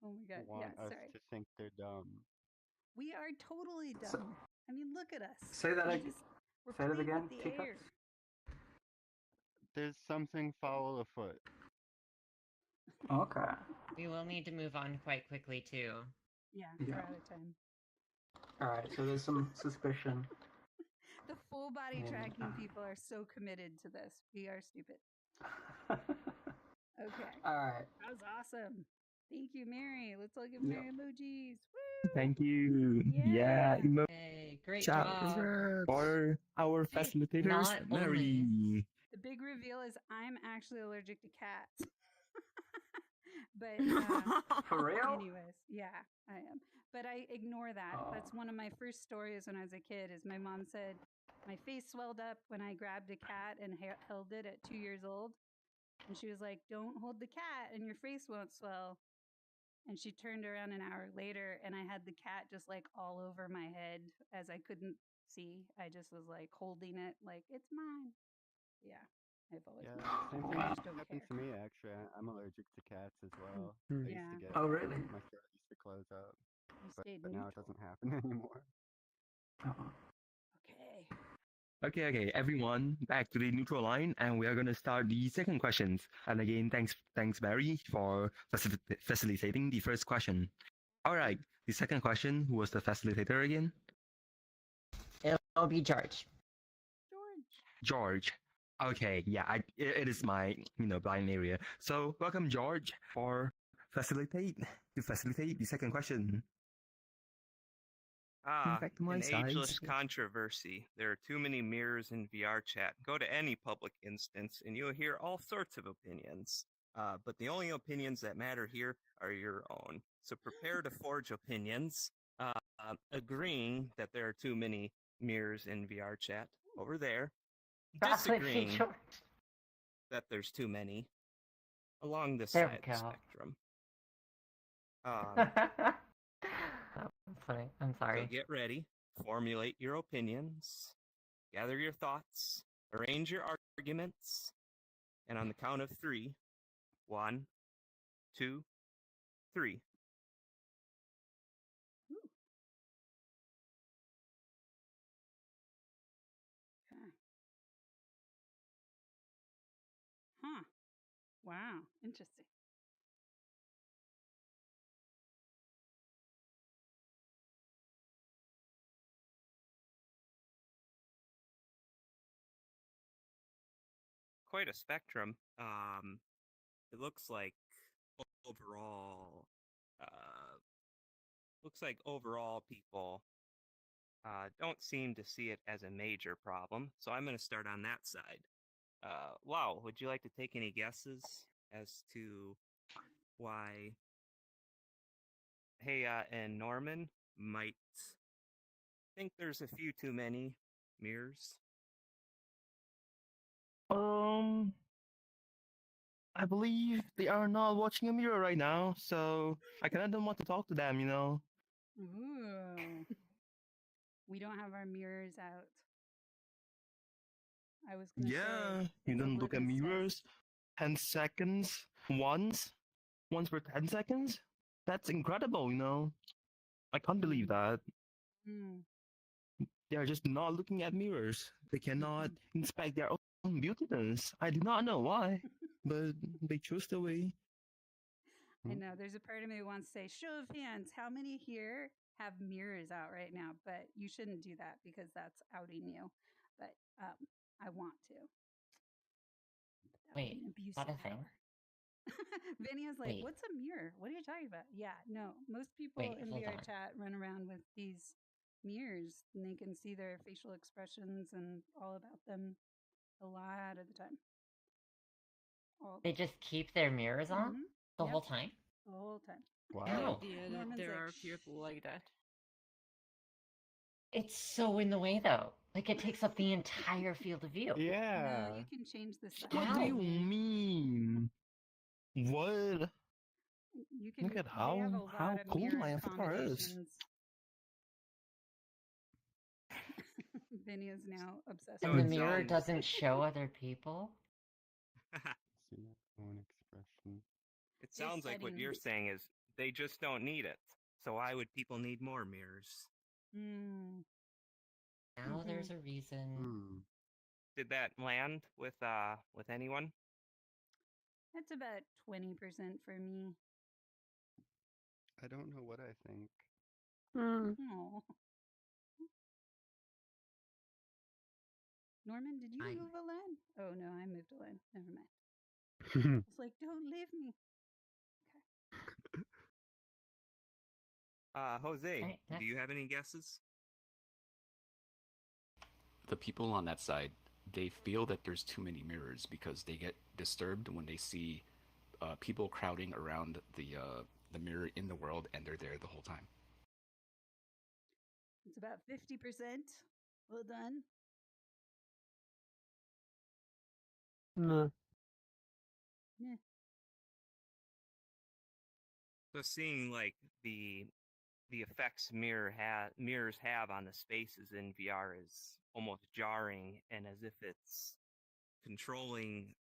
Oh my the god! cats want Yeah, us sorry. to think they're dumb. We are totally dumb. I mean, look at us. Say that We again. just- We're Say that playing again, with the teacups. air. There's something foul afoot. Okay. We will need to move on quite quickly too. Yeah, Yeah. we're out of time. Alright, so there's some suspicion. The full body And, tracking people are so committed to this. We are stupid. Okay. Alright. That was awesome. Thank you, Mary. Let's all give Yep. Mary emojis. Woo! Thank you. Yeah. Hey, great Shout job. for our Hey, facilitators, not Mary. The big reveal is I'm actually allergic to cats. But For real? anyways, yeah, I am. But I ignore that. Oh. That's one of my first stories when I was a kid. Is my mom said my face swelled up when I grabbed a cat and held it at 2 years old, and she was like, "Don't hold the cat, and your face won't swell." And she turned around an hour later, and I had the cat just like all over my head as I couldn't see. I just was like holding it, like it's mine. Yeah, I've always. Yeah, been same allergic. thing I just don't happened care. to me actually. I'm allergic to cats as well. Hmm. I used Yeah. to get Oh, really? my throat used to close up, You but stayed now it neutral. doesn't happen anymore. Okay. Okay, everyone, back to the neutral line, and we are gonna start the second questions. And again, thanks, Barry, for facilitating the first question. All right, the second question. Who was the facilitator again? It'll be George. George. Okay, yeah, it is my blind area. So welcome, George, to facilitate the second question. Back to my An slides. ageless controversy. There are too many mirrors in VR chat. Go to any public instance and you'll hear all sorts of opinions. But the only opinions that matter here are your own. So prepare to forge opinions, agreeing that there are too many mirrors in VR chat over there, disagreeing that there's too many along this There side we of the go. spectrum. That's funny. I'm So sorry. get ready, formulate your opinions, gather your thoughts, arrange your arguments, and on the count of 3, 1, 2, 3. Okay. Huh. Wow. Interesting. Quite a spectrum. It looks like overall, people don't seem to see it as a major problem. So I'm going to start on that side. Wow, would you like to take any guesses as to why Heya and Norman might think there's a few too many mirrors? I believe they are not watching a mirror right now, so I kind of don't want to talk to them, you know? Ooh. We don't have our mirrors out. I was gonna Yeah, say you it's a don't look at litmus test. mirrors 10 seconds once per 10 seconds? That's incredible, you know? I can't believe that. Mm. They are just not looking at mirrors. They cannot inspect their own beautiness. I do not know why, but they choose the way. I know there's a part of me that wants to say, show of hands, how many here have mirrors out right now? But you shouldn't do that because that's outing you. But I want to. But that would Wait, be an abuse not of a thing? power. Vinny's like, Wait. what's a mirror? What are you talking about? Yeah, no. Most people Wait, in hold VR on. chat run around with these mirrors and they can see their facial expressions and all about them a lot of the time. They just keep their mirrors on Mhm. the Yep. whole time? The whole time. Wow. How? Yeah, Norman's there like, are people like that. It's so in the way, though. Like, it takes up the entire field of view. No, Yeah. you can change the size. What do you Ow. mean? What? You can. Look at They have a lot how of cool mirror my avatar is. combinations. Vinny is now obsessed And So the with it's, mirror um, doesn't show other people? See my own expression. It sounds like what you're saying is they just don't need it. So why would people need more mirrors? Mm. Now there's a reason. Hmm. Did that land with anyone? That's about 20% for me. I don't know what I think. Oh. Norman, did you move a line? Oh no, I moved a line. Never mind. It's like, don't leave me. Jose, Alright, do you have any guesses? The people on that side, they feel that there's too many mirrors because they get disturbed when they see people crowding around the mirror in the world, and they're there the whole time. It's about 50%. Well done. No. Yeah. So seeing like the effects mirrors have on the spaces in VR is almost jarring, and as if it's controlling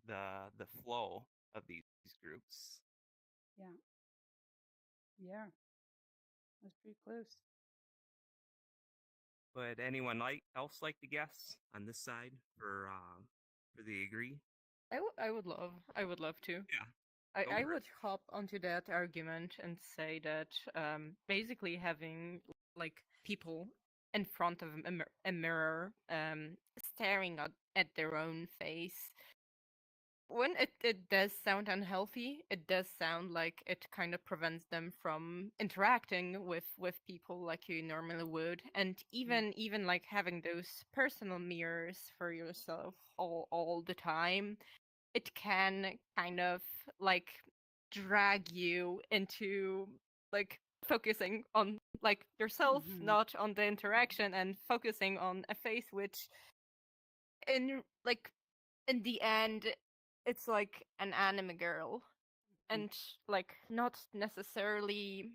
the flow of these groups. Yeah. Yeah. That's pretty close. Would anyone else like to guess on this side for the agree? I would love to. Yeah. I would hop onto that argument and say that basically having like people in front of a mirror staring at their own face, when it does sound unhealthy, it does sound like it kind of prevents them from interacting with people like you normally would. And even like having those personal mirrors for yourself all the time, it can kind of like drag you into like focusing on like yourself, not on the interaction, and focusing on a face which in the end it's like an anime girl and like not necessarily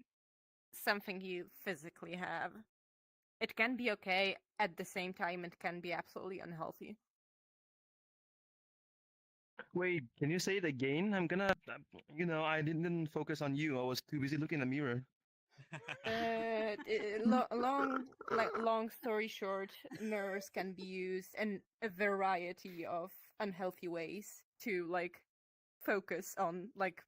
something you physically have. It can be okay, at the same time it can be absolutely unhealthy. Wait, can you say it again? I'm gonna, I didn't focus on you. I was too busy looking in the mirror. Long story short, mirrors can be used in a variety of unhealthy ways to like focus on like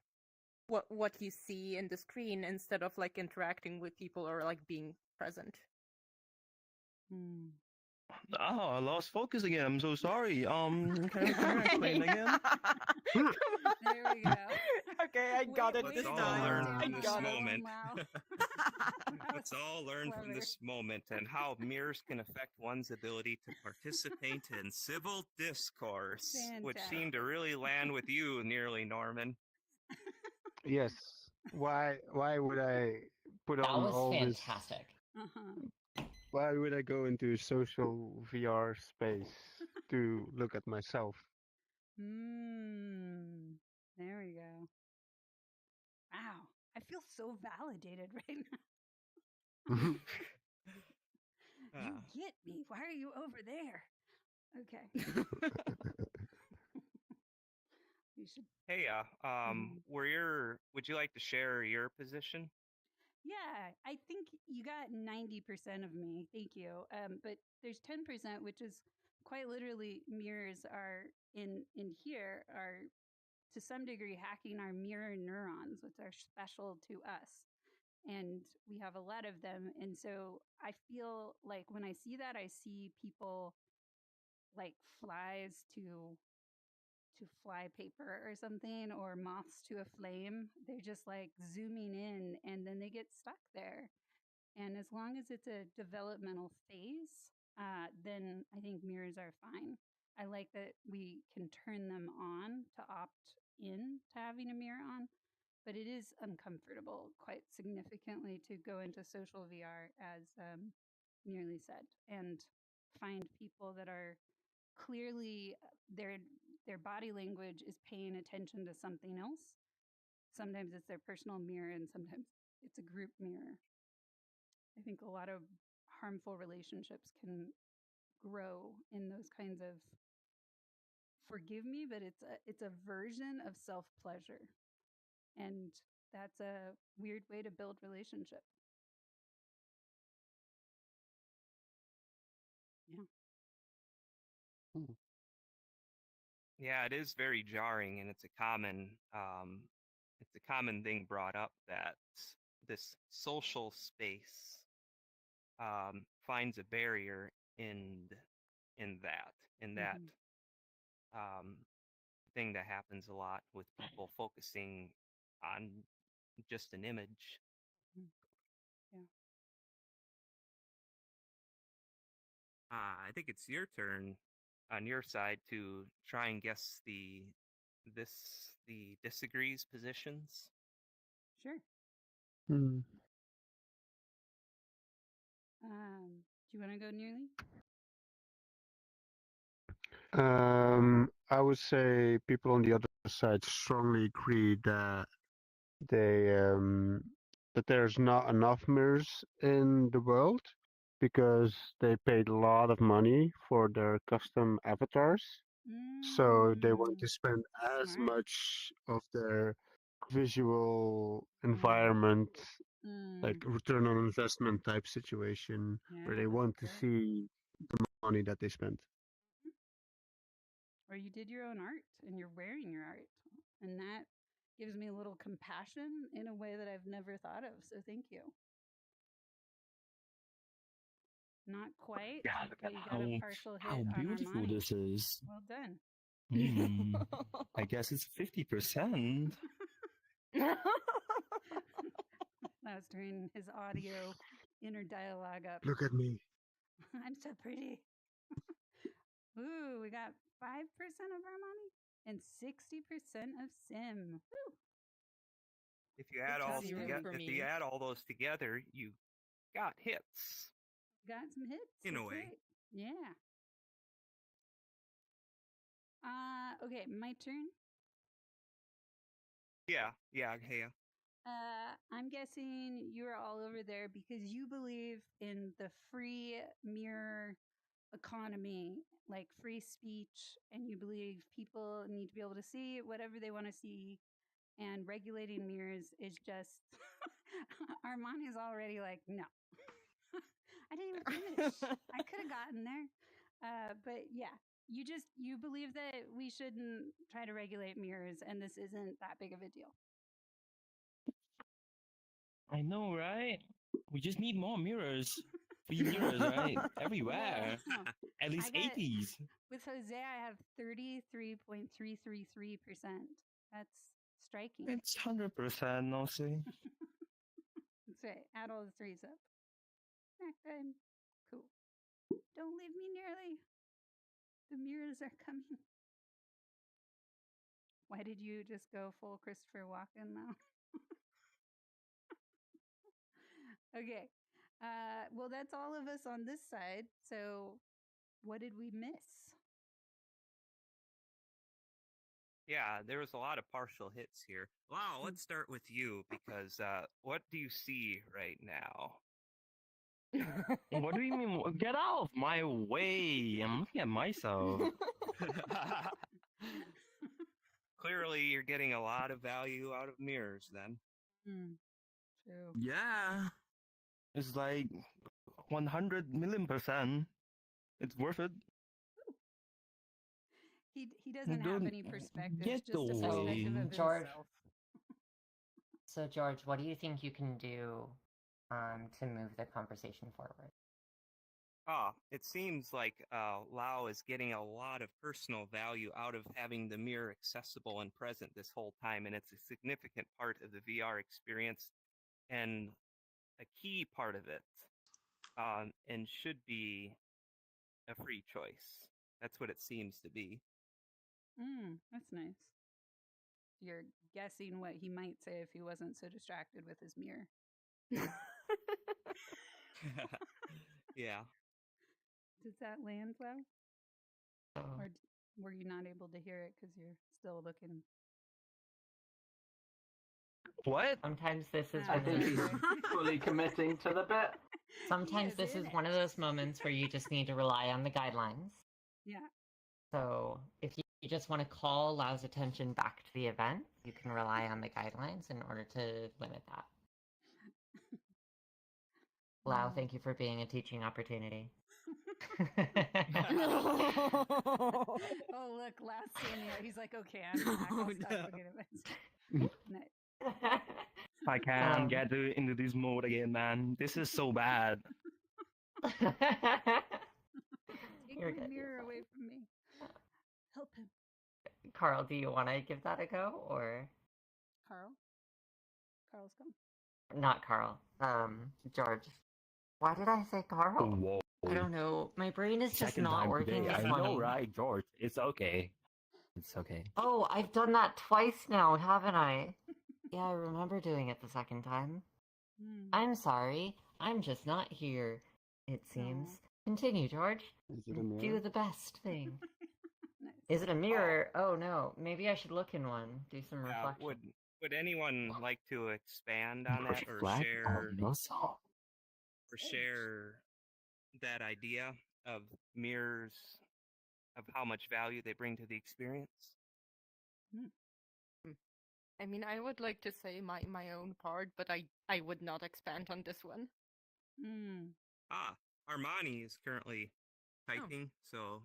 what you see in the screen instead of like interacting with people or like being present. Oh, I lost focus again. I'm so sorry. Can you explain again? There we go. Okay, I got it Wait this Let's all time. learn down from on this that moment. one, wow. Let's all learn from this moment and how mirrors can affect one's ability to participate in civil discourse, which seemed to really land with you nearly, Norman. Yes. Why would I put That on was all this? fantastic. Why would I go into social VR space to look at myself? There we go. Wow. I feel so validated right now. You get me. Why are you over there? Okay. You should. Hey, would you like to share your position? Yeah, I think you got 90% of me. Thank you. But there's 10%, which is quite literally mirrors are in here are to some degree hacking our mirror neurons, which are special to us. And we have a lot of them. And so I feel like when I see that, I see people like flies to fly paper or something, or moths to a flame. They're just like zooming in and then they get stuck there. And as long as it's a developmental phase, then I think mirrors are fine. I like that we can turn them on to opt in to having a mirror on, but it is uncomfortable quite significantly to go into social VR, as Nearly said, and find people that are clearly their body language is paying attention to something else. Sometimes it's their personal mirror, and sometimes it's a group mirror. I think a lot of harmful relationships can grow in those kinds of, forgive me, but it's a version of self-pleasure. And that's a weird way to build relationship. Yeah. Yeah, it is very jarring, and it's a common thing brought up that this social space finds a barrier in that thing that happens a lot with people focusing on just an image. Yeah. I think it's your turn on your side to try and guess the disagrees positions. Sure. Hmm. Do you want to go, Nearly? I would say people on the other side strongly agree that that there's not enough mirrors in the world because they paid a lot of money for their custom avatars. So they want to spend as Smart. much of their visual environment, like return on investment type situation, where they want to see the money that they spent. Or you did your own art and you're wearing your art. And that gives me a little compassion in a way that I've never thought of. So thank you. Not quite, Yeah, look but at you got a partial hit how on beautiful Armani. this is. Well done. I guess it's 50%. That was during his audio inner dialogue up. Look at me. I'm so pretty. Ooh, we got 5% of Armani and 60% of Sim. Woo. If you add all those together, you got hits. Got some hits. In a That's way. right. Yeah. Okay, my turn. Yeah. I'm guessing you're all over there because you believe in the free mirror economy, like free speech, and you believe people need to be able to see whatever they want to see, and regulating mirrors is just Armani's already like, no. I didn't even finish. I could have gotten there. But yeah, you believe that we shouldn't try to regulate mirrors and this isn't that big of a deal. I know, right? We just need more mirrors. 3 mirrors, right? Everywhere. No. At least I got- 80s. With Jose, I have 33.333%. That's striking. It's 100%, no see. That's right. Add all the threes up. Good. Cool. Don't leave me nearly. The mirrors are coming. Why did you just go full Christopher Walken now? Okay. Well, that's all of us on this side. So, what did we miss? Yeah, there was a lot of partial hits here. Wow, let's start with you because what do you see right now? What do you mean? Get out of my way. I'm looking at myself. Clearly, you're getting a lot of value out of mirrors then. True. Yeah. It's like 100 million%. It's worth it. He doesn't have Don't any perspective. get Just a away. perspective of George. himself. So, George, what do you think you can do to move the conversation forward? It seems like Lao is getting a lot of personal value out of having the mirror accessible and present this whole time, and it's a significant part of the VR experience and a key part of it, and should be a free choice. That's what it seems to be. That's nice. You're guessing what he might say if he wasn't so distracted with his mirror. Yeah. Did that land well? Oh. Or were you not able to hear it because you're still looking? What? Sometimes this is I one think of he's those, fully committing to the bit. sometimes He is this in is one of those moments where you just need to rely on the guidelines. Yeah. So if you just want to call Lau's attention back to the event, you can rely on the guidelines in order to limit that. Lau, thank you for being a teaching opportunity. Oh, look, last scene. He's like, okay, I'm back. I'll stop looking at this. Nice. I can't get into this mode again, man. This is so bad. Take You're my good, mirror you're away from me. Help him. Carl, do you want to give that a go, or Carl? Carl's gone. not Carl? George. Why did I say Carl? Whoa. I don't know. My brain is just Second not time working today. this I morning. know, right, George? It's okay. It's okay. Oh, I've done that twice now, haven't I? Yeah, I remember doing it the second time. I'm sorry. I'm just not here, it seems. Continue, George. Is it a mirror? Do the best thing. Nice. Is it a mirror? Oh no. Maybe I should look in one. Do some reflection. Would anyone like to expand on that or Flag? share Oh, no, so. That idea of mirrors, of how much value they bring to the experience? I mean, I would like to say my own part, but I would not expand on this one. Armani is currently typing, so...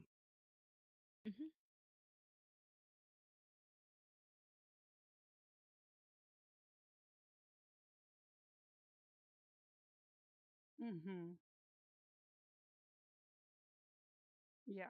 Yeah.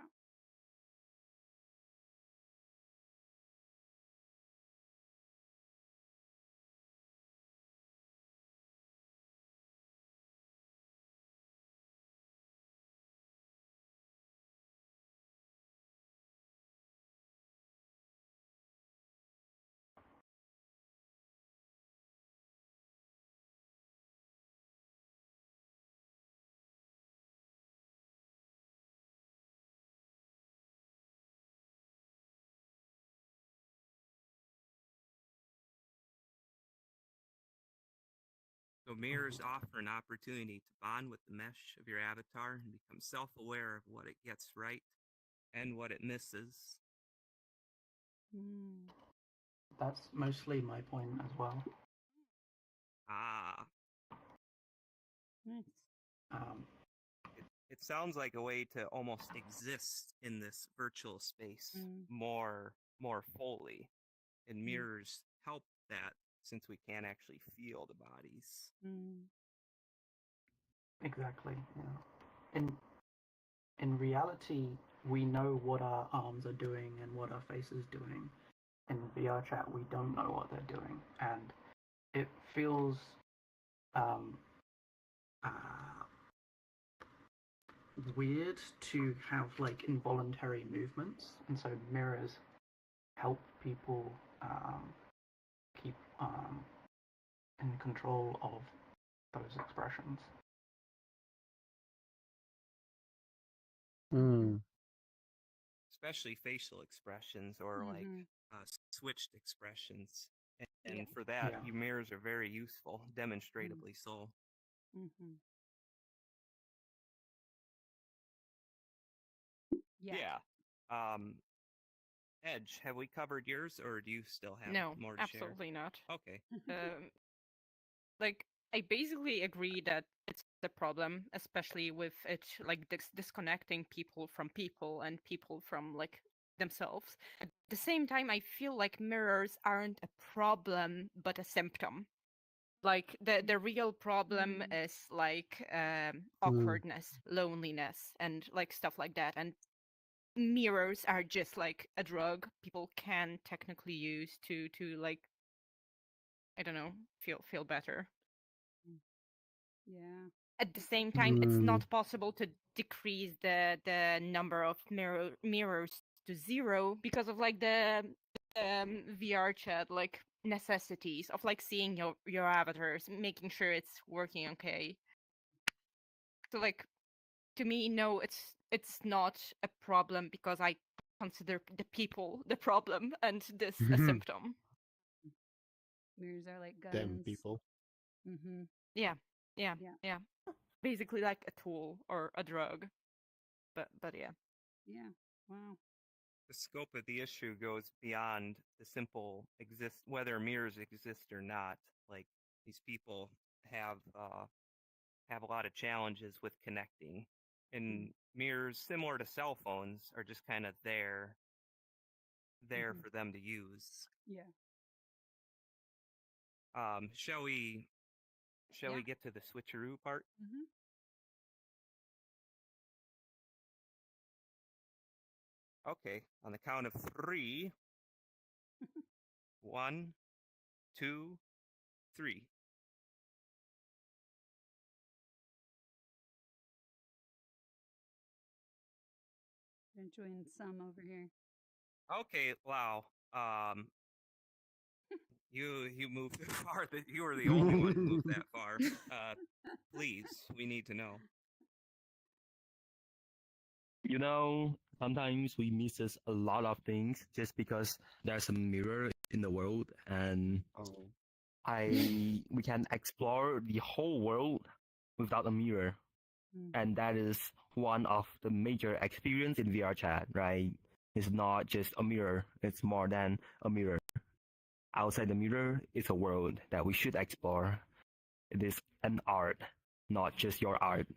So mirrors offer an opportunity to bond with the mesh of your avatar and become self-aware of what it gets right and what it misses. That's mostly my point as well. Nice. It sounds like a way to almost exist in this virtual space more fully, and mirrors help that since we can't actually feel the bodies. Exactly. Yeah. in reality, we know what our arms are doing and what our face is doing. In VR chat, we don't know what they're doing, and it feels weird to have like involuntary movements, and so mirrors help people keep in control of those expressions. Especially facial expressions or like switched expressions. And for that, your mirrors are very useful, demonstratively so. Yeah. Edge, have we covered yours, or do you still have more to share? No, absolutely not. Okay. Like, I basically agree that it's a problem, especially with it like disconnecting people from people and people from like themselves. At the same time, I feel like mirrors aren't a problem but a symptom. Like the real problem is like awkwardness, loneliness, and like stuff like that. And mirrors are just like a drug people can technically use to like, I don't know, feel better. Yeah. At the same time, it's not possible to decrease the number of mirrors to 0 because of like the VR chat like necessities of like seeing your avatars, making sure it's working okay. So like, to me, no, it's not a problem because I consider the people the problem and this a symptom. Mirrors are like guns. Them people. Yeah. Basically like a tool or a drug. But yeah. Yeah. Wow. The scope of the issue goes beyond the simple whether mirrors exist or not. Like, these people have a lot of challenges with connecting, and mirrors, similar to cell phones, are just kind of there for them to use. Yeah. Shall we get to the switcheroo part? Okay, on the count of 3. 1, 2, 3. I'm enjoying some over here. Okay, wow. You moved as far that you were the only one who moved that far. Please, we need to know. You know, sometimes we misses a lot of things just because there's a mirror in the world, and we can explore the whole world without a mirror. And that is one of the major experience in VR chat, right? It's not just a mirror, it's more than a mirror. Outside the mirror is a world that we should explore. It is an art, not just your art.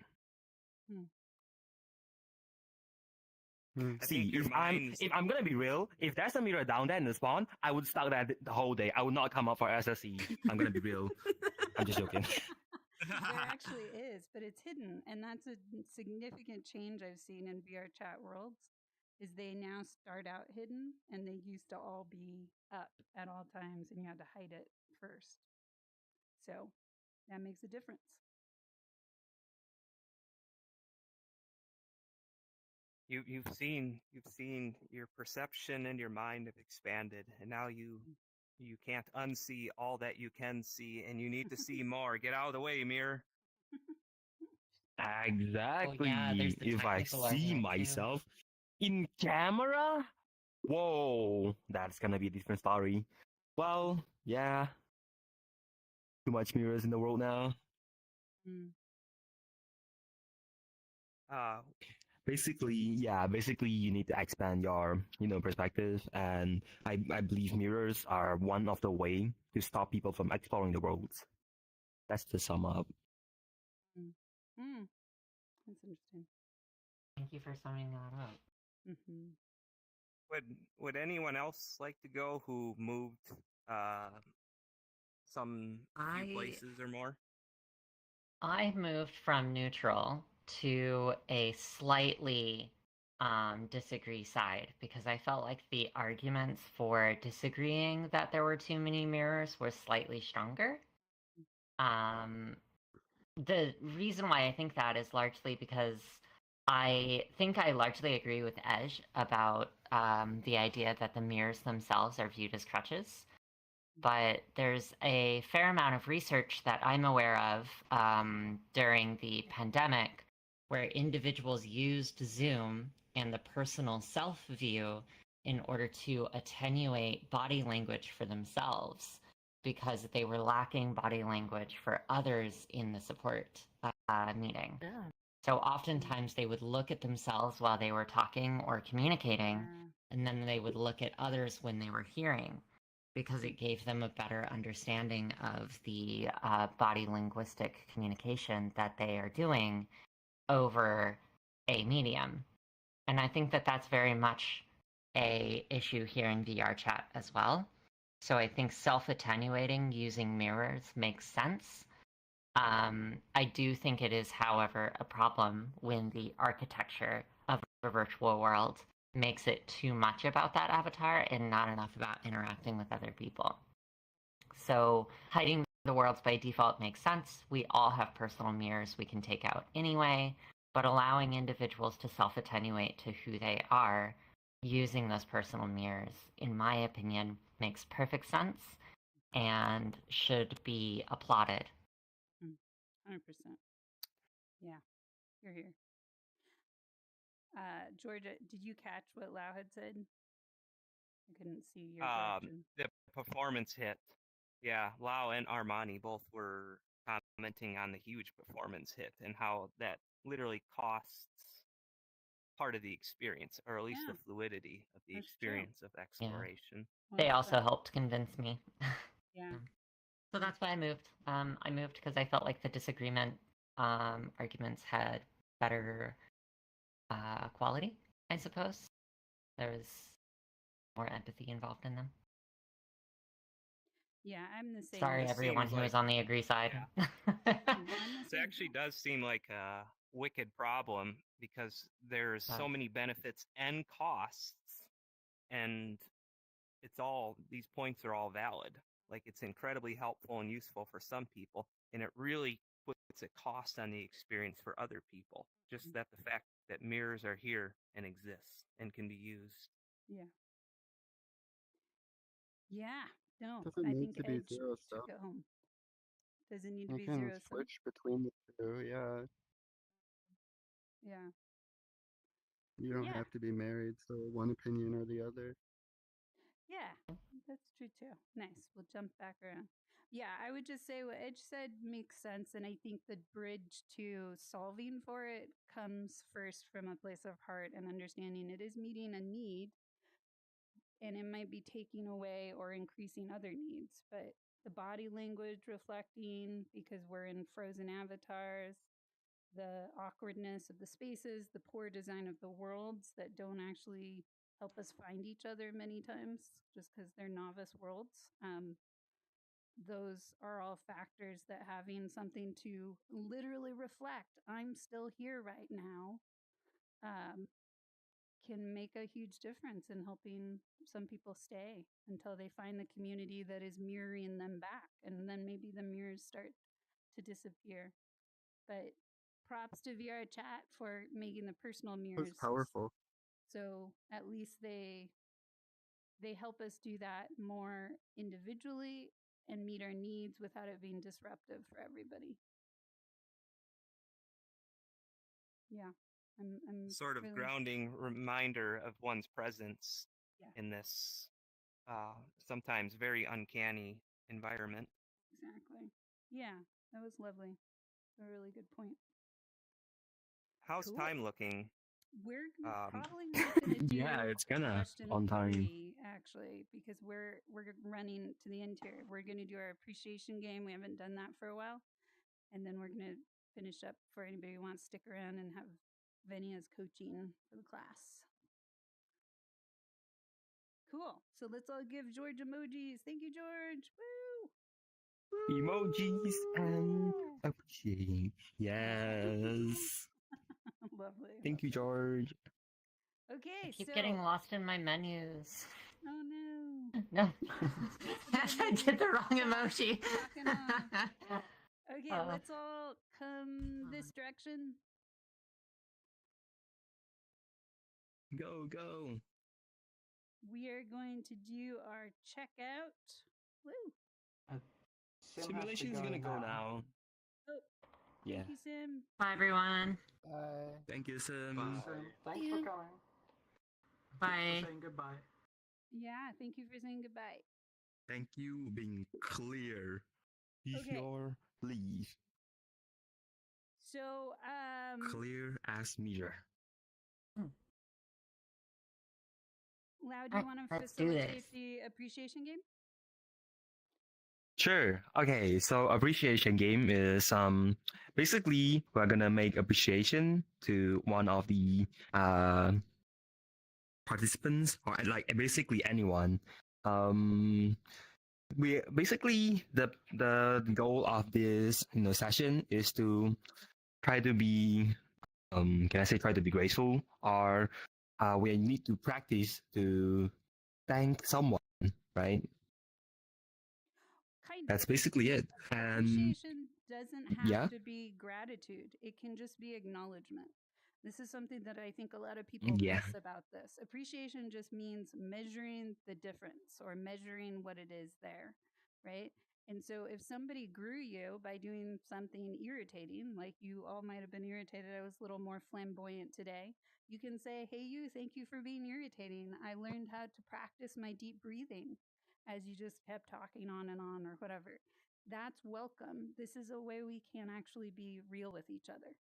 See, if I'm gonna be real, if there's a mirror down there in the spawn, I would stuck there the whole day. I would not come up for SSE. I'm gonna be real. I'm just joking. There actually is, but it's hidden, and that's a significant change I've seen in VR chat worlds. Is they now start out hidden, and they used to all be up at all times, and you had to hide it first. So that makes a difference. You've seen your perception and your mind have expanded, and now you can't unsee all that you can see, and you need to see more. Get out of the way, mirror. Exactly. Well, yeah, if I see myself in camera, whoa, that's gonna be a different story. Well, yeah, too much mirrors in the world now. Basically, you need to expand your, perspective, and I believe mirrors are one of the way to stop people from exploring the worlds. That's to sum up. That's interesting. Thank you for summing that up. Would anyone else like to go who moved some few places or more? I moved from neutral to a slightly disagree side, because I felt like the arguments for disagreeing that there were too many mirrors were slightly stronger. The reason why I think that is largely because I think I largely agree with Edge about the idea that the mirrors themselves are viewed as crutches. But there's a fair amount of research that I'm aware of during the pandemic where individuals used Zoom and the personal self view in order to attenuate body language for themselves because they were lacking body language for others in the support meeting. Yeah. So oftentimes they would look at themselves while they were talking or communicating, and then they would look at others when they were hearing, because it gave them a better understanding of the body linguistic communication that they are doing over a medium. And I think that that's very much a issue here in VR chat as well. So I think self-attenuating using mirrors makes sense. I do think it is, however, a problem when the architecture of a virtual world makes it too much about that avatar and not enough about interacting with other people. So hiding the worlds by default makes sense. We all have personal mirrors we can take out anyway, but allowing individuals to self-attenuate to who they are using those personal mirrors, in my opinion, makes perfect sense and should be applauded. 100%. Yeah, you're here. Georgia, did you catch what Lau had said? I couldn't see your reaction. The performance hit. Yeah, Lau and Armani both were commenting on the huge performance hit and how that literally costs part of the experience, or at least the fluidity of the experience of exploration. Yeah. They also helped convince me. Yeah. So that's why I moved. I moved because I felt like the disagreement arguments had better quality, I suppose. There was more empathy involved in them. Yeah, I'm the same. Sorry, everyone who was on the agree side. Yeah. This actually does seem like a wicked problem because there's so many benefits and costs, and these points are all valid. Like, it's incredibly helpful and useful for some people, and it really puts a cost on the experience for other people. Just that the fact that mirrors are here and exist and can be used. Yeah. Yeah. No, Doesn't I need think to be Edge zero took sum. it home. Doesn't need to You be can zero sum. switch between the two, yeah. Yeah. You don't have to be married, so one opinion or the other. Yeah, that's true too. Nice. We'll jump back around. Yeah, I would just say what Edge said makes sense. And I think the bridge to solving for it comes first from a place of heart and understanding it is meeting a need. And it might be taking away or increasing other needs. But the body language reflecting, because we're in frozen avatars, the awkwardness of the spaces, the poor design of the worlds that don't actually help us find each other many times just because they're novice worlds. Those are all factors that having something to literally reflect, I'm still here right now, can make a huge difference in helping some people stay until they find the community that is mirroring them back. And then maybe the mirrors start to disappear. But props to VR chat for making the personal mirrors. It's powerful. So at least they help us do that more individually and meet our needs without it being disruptive for everybody. Yeah. I'm sort of really grounding reminder of one's presence in this sometimes very uncanny environment. Exactly. Yeah, that was lovely. A really good point. How's time looking? We're probably not going to do it's gonna question on time. 3, actually, because we're running to the end here. We're going to do our appreciation game. We haven't done that for a while. And then we're going to finish up for anybody who wants to stick around and have Vinny as coaching for the class. Cool. So let's all give George emojis. Thank you, George. Woo! Emojis and appreciation. Yes. Lovely. Thank you, George. Okay, I keep so getting lost in my menus. oh no. No. Supposed to be I did the wrong emoji. Talking off. Okay, let's all come this direction. Go. We are going to do our checkout. Woo. Simulation's gonna go now. Oh, Yeah. thank you, Sim. Bye, everyone. Bye. Thank you, Sim. Thanks for coming. Bye. Thanks for saying goodbye. Yeah, thank you for saying goodbye. Thank you being clear. With Okay. your leave. So, Clear as mirror. Lau, do you want to Let's do facilitate this. the appreciation game? Sure. Okay, so appreciation game is basically we're gonna make appreciation to one of the participants or like basically anyone. We basically the goal of this session is to try to be can I say try to be grateful, or we need to practice to thank someone, right? Kind That's of. basically it. And Appreciation doesn't have yeah. to be gratitude. It can just be acknowledgement. This is something that I think a lot of people Yeah. miss about this. Appreciation just means measuring the difference or measuring what it is there, right? And so if somebody grew you by doing something irritating, like you all might have been irritated, I was a little more flamboyant today, you can say, hey, you, thank you for being irritating. I learned how to practice my deep breathing as you just kept talking on and on or whatever. That's welcome. This is a way we can actually be real with each other.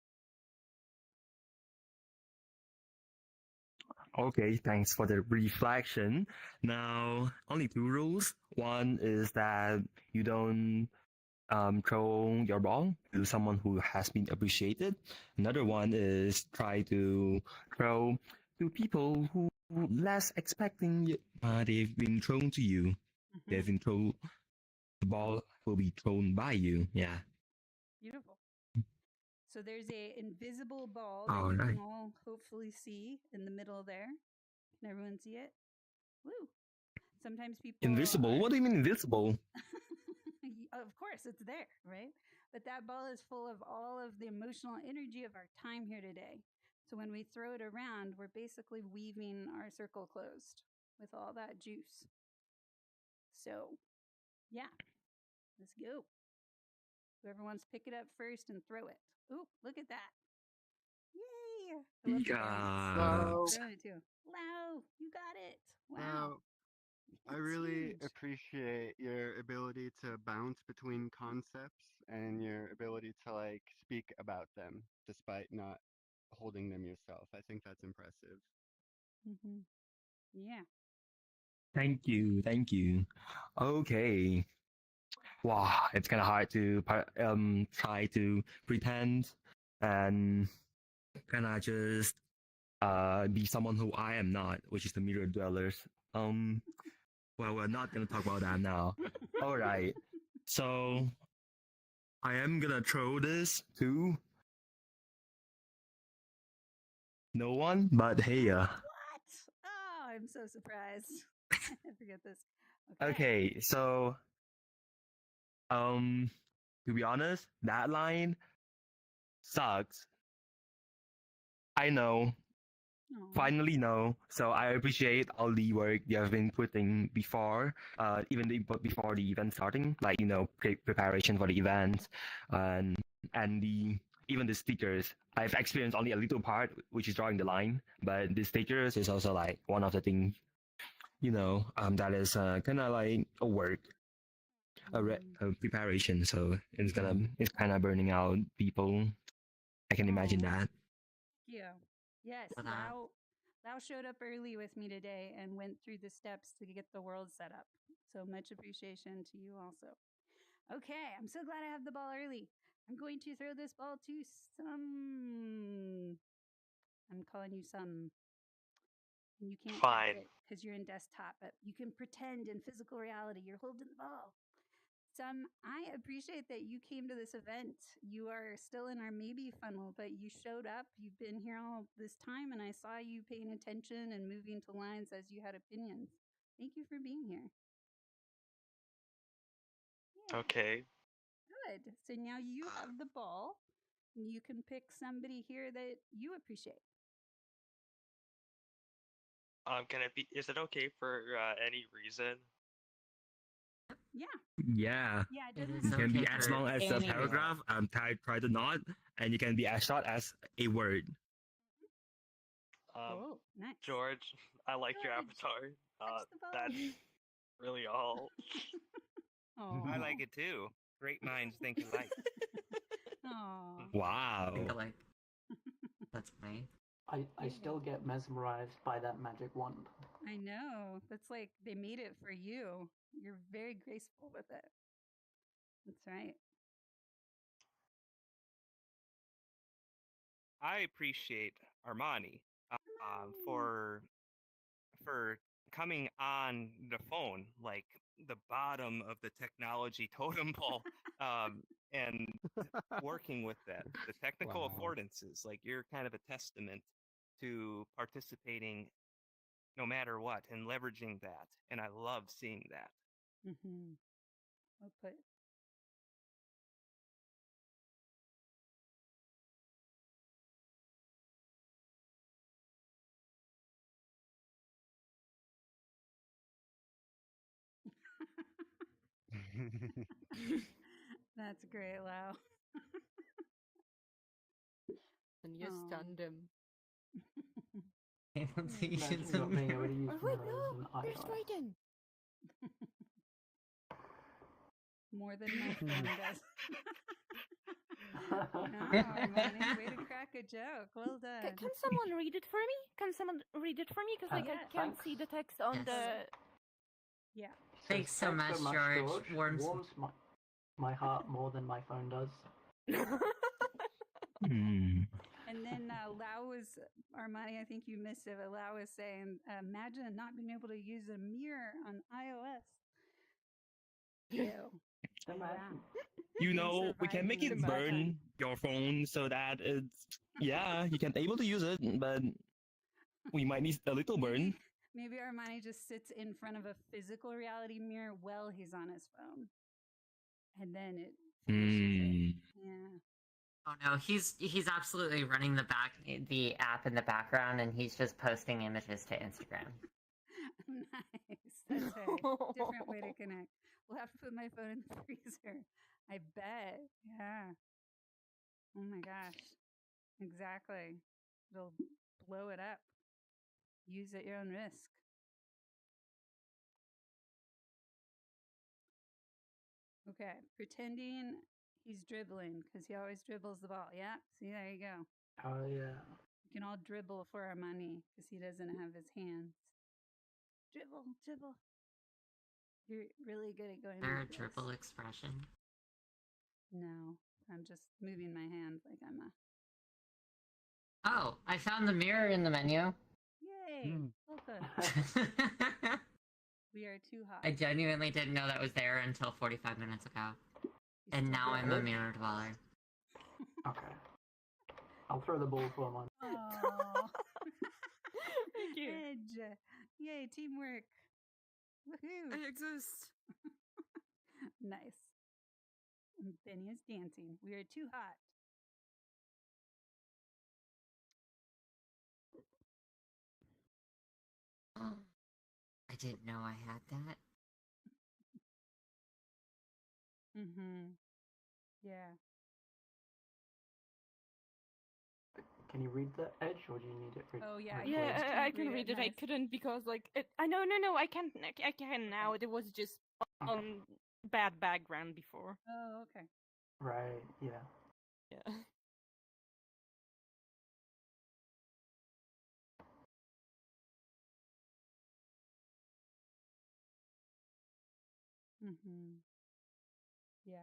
Okay, thanks for the reflection. Now, only two rules. One is that you don't throw your ball to someone who has been appreciated. Another one is try to throw to people who less expecting they've been thrown to you. Mm-hmm. They've been thrown. The ball will be thrown by you. Yeah. Beautiful. So there's a invisible ball that All you right. can all hopefully see in the middle there. Can everyone see it? Woo! Sometimes people Invisible? What do you mean invisible? Of course, it's there, right? But that ball is full of all of the emotional energy of our time here today. So when we throw it around, we're basically weaving our circle closed with all that juice. So, yeah, let's go. Whoever wants to pick it up first and throw it. Ooh, look at that. Yay! I love the dance. Wow. Throwing it too. Lau, you got it. Wow. Wow. I That's really huge. appreciate your ability to bounce between concepts and your ability to like speak about them despite not holding them yourself. I think that's impressive. Mm-hmm. Yeah. Thank you. Thank you. Okay. Wow, it's kind of hard to try to pretend and kind of just be someone who I am not, which is the mirror dwellers. Well, we're not gonna talk about that now. All right. So I am gonna throw this to no one but Heya. What? Oh, I'm so surprised. I forget this. Okay, so to be honest, that line sucks. I know. Finally know. So I appreciate all the work you have been putting before, even before the event starting, like preparation for the event, and the even the stickers. I've experienced only a little part, which is drawing the line, but the stickers is also like one of the things, that is kind of like a work, a preparation. So it's kind of burning out people. I can imagine that. Yeah. Yes. Lau showed up early with me today and went through the steps to get the world set up. So much appreciation to you also. Okay, I'm so glad I have the ball early. I'm going to throw this ball to some. I'm calling you some. And you can't Fine. catch it because you're in desktop, but you can pretend in physical reality you're holding the ball. I appreciate that you came to this event. You are still in our maybe funnel, but you showed up. You've been here all this time, and I saw you paying attention and moving to lines as you had opinions. Thank you for being here. Yeah. Okay. Good. So now you have the ball. And you can pick somebody here that you appreciate. Is it okay for any reason? Yeah. Yeah. Yeah, it It doesn't is It have can to be okay as for long as the any paragraph try to not, and you can be as short as a word. Oh, nice. George, I like your George, avatar. touch the ball. That's really all. Aw. I like it too. Great minds think alike. Aw. Wow. Think alike. That's funny. I still get mesmerized by that magic wand. I know. That's like they made it for you. You're very graceful with it. That's right. I appreciate Armani for coming on the phone, like the bottom of the technology totem pole, and working with that. The technical Wow. affordances, like you're kind of a testament to participating no matter what and leveraging that. And I love seeing that. Mm-hmm. Well put. That's great, Lau. And you Aw. stunned him. Imagine not being able to use Oh, wait, mirrors no, in there's iOS. Raiden. More than my phone does. Oh, Manny, way to crack a joke. Well done. Can someone read it for me? Can someone read it for me? Because like Yeah, I can't see the text on Yes. the. Yeah. Thanks so much, George. Warms my heart more than my phone does. And then Lau was, Armani, I think you missed it, but Lau was saying, imagine not being able to use a mirror on iOS. Ew. Imagine. You know, we can make it Surviving burn time. your phone so that it's, yeah, you can able to use it, but we might need a little burn. Maybe Armani just sits in front of a physical reality mirror while he's on his phone. And then it finishes it. Yeah. Oh no, he's absolutely running the app in the background, and he's just posting images to Instagram. Nice. That's right. Different way to connect. We'll have to put my phone in the freezer. I bet. Yeah. Oh my gosh. Exactly. It'll blow it up. Use at your own risk. Okay. Pretending he's dribbling because he always dribbles the ball. Yeah. See, there you go. Oh yeah. You can all dribble for our money because he doesn't have his hands. Dribble, dribble. You're really good at going Is there like a dribble expression? No, I'm just moving my hand like I'm a... Oh, I found the mirror in the menu. Yay! Welcome. We are too hot. I genuinely didn't know that was there until 45 minutes ago. And now I'm a mirror dweller. Okay. I'll throw the ball for one. Aww. Thank you. Edge. Yay, teamwork. Woohoo. I exist. Nice. And Benny is dancing. We are too hot. I didn't know I had that. Mm-hmm. Yeah. Can you read the edge, or do you need it? Oh yeah. Yeah, I can read it. I Nice. couldn't because like it. No, I can't. I can now. It was just on bad background before. Oh, okay. Right. Yeah. Yeah. Mm-hmm. Yeah.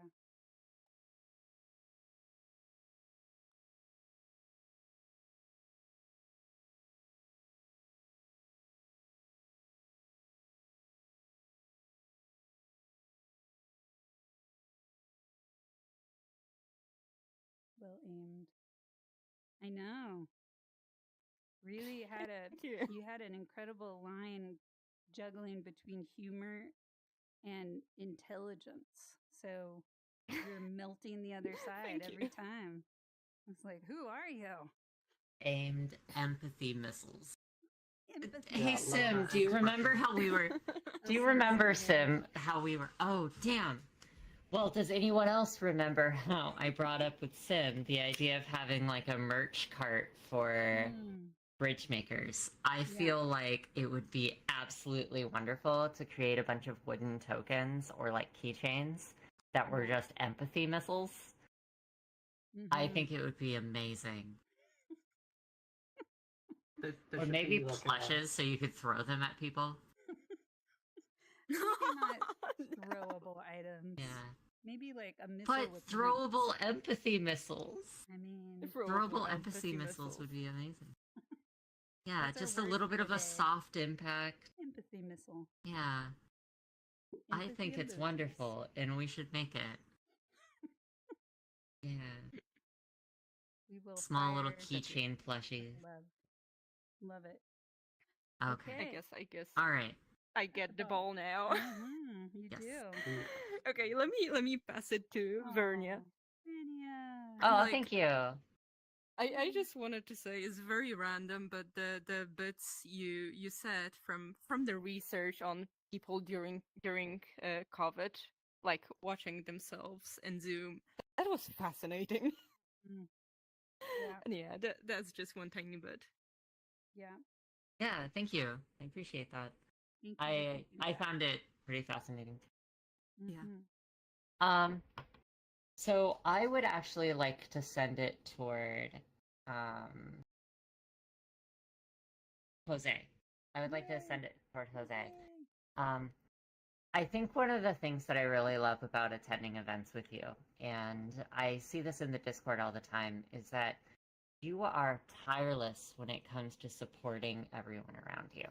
well aimed. I know. Really had you had an incredible line juggling between humor and intelligence. So you're melting the other side every time. It's like, who are you? Aimed empathy missiles. Empathy. Hey Sim, do you remember how we were? Do you remember, Sim, how we were? Oh, damn. Well, does anyone else remember how I brought up with Sim the idea of having like a merch cart for bridge makers? I feel like it would be absolutely wonderful to create a bunch of wooden tokens or like keychains that were just empathy missiles. I think it would be amazing. Or maybe like plushes so you could throw them at people. Maybe not throwable items. Yeah. Maybe like a missile But with throwable empathy missiles. I mean, throwable empathy missiles would be amazing. Yeah, That's just our a word little for bit of a today. soft impact. Empathy missile. Yeah. I Empathy think and it's business. wonderful, and we should make it. Yeah. We will Small little fire the keychain plushies. Love it. Okay. I guess. All right. I get the ball now. You Yes. do. Okay, let me pass it to Vernia. Oh, thank you. I just wanted to say it's very random, but the bits you said from The research on people during COVID, like watching themselves in Zoom, that was fascinating. Yeah. And yeah, that's just one tiny bit. Yeah. Yeah, thank you. I appreciate that. Thank you. I found it pretty fascinating. Yeah. So I would actually like to send it toward Jose. I would like to send it toward Jose. I think one of the things that I really love about attending events with you, and I see this in the Discord all the time, is that you are tireless when it comes to supporting everyone around you.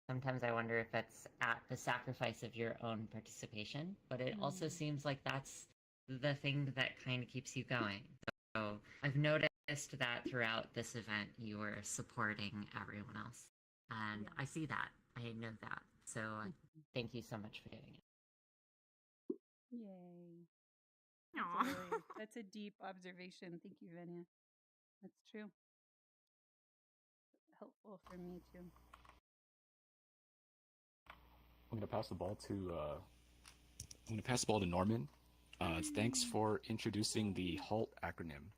Sometimes I wonder if it's at the sacrifice of your own participation, but it also seems like that's the thing that kind of keeps you going. So I've noticed that throughout this event, you were supporting everyone else. And I see that. I know that. So thank you so much for doing it. Yay. That's a deep observation. Thank you, Venia. That's true. Helpful for me too. I'm gonna pass the ball to Norman. Thanks for introducing the HALT acronym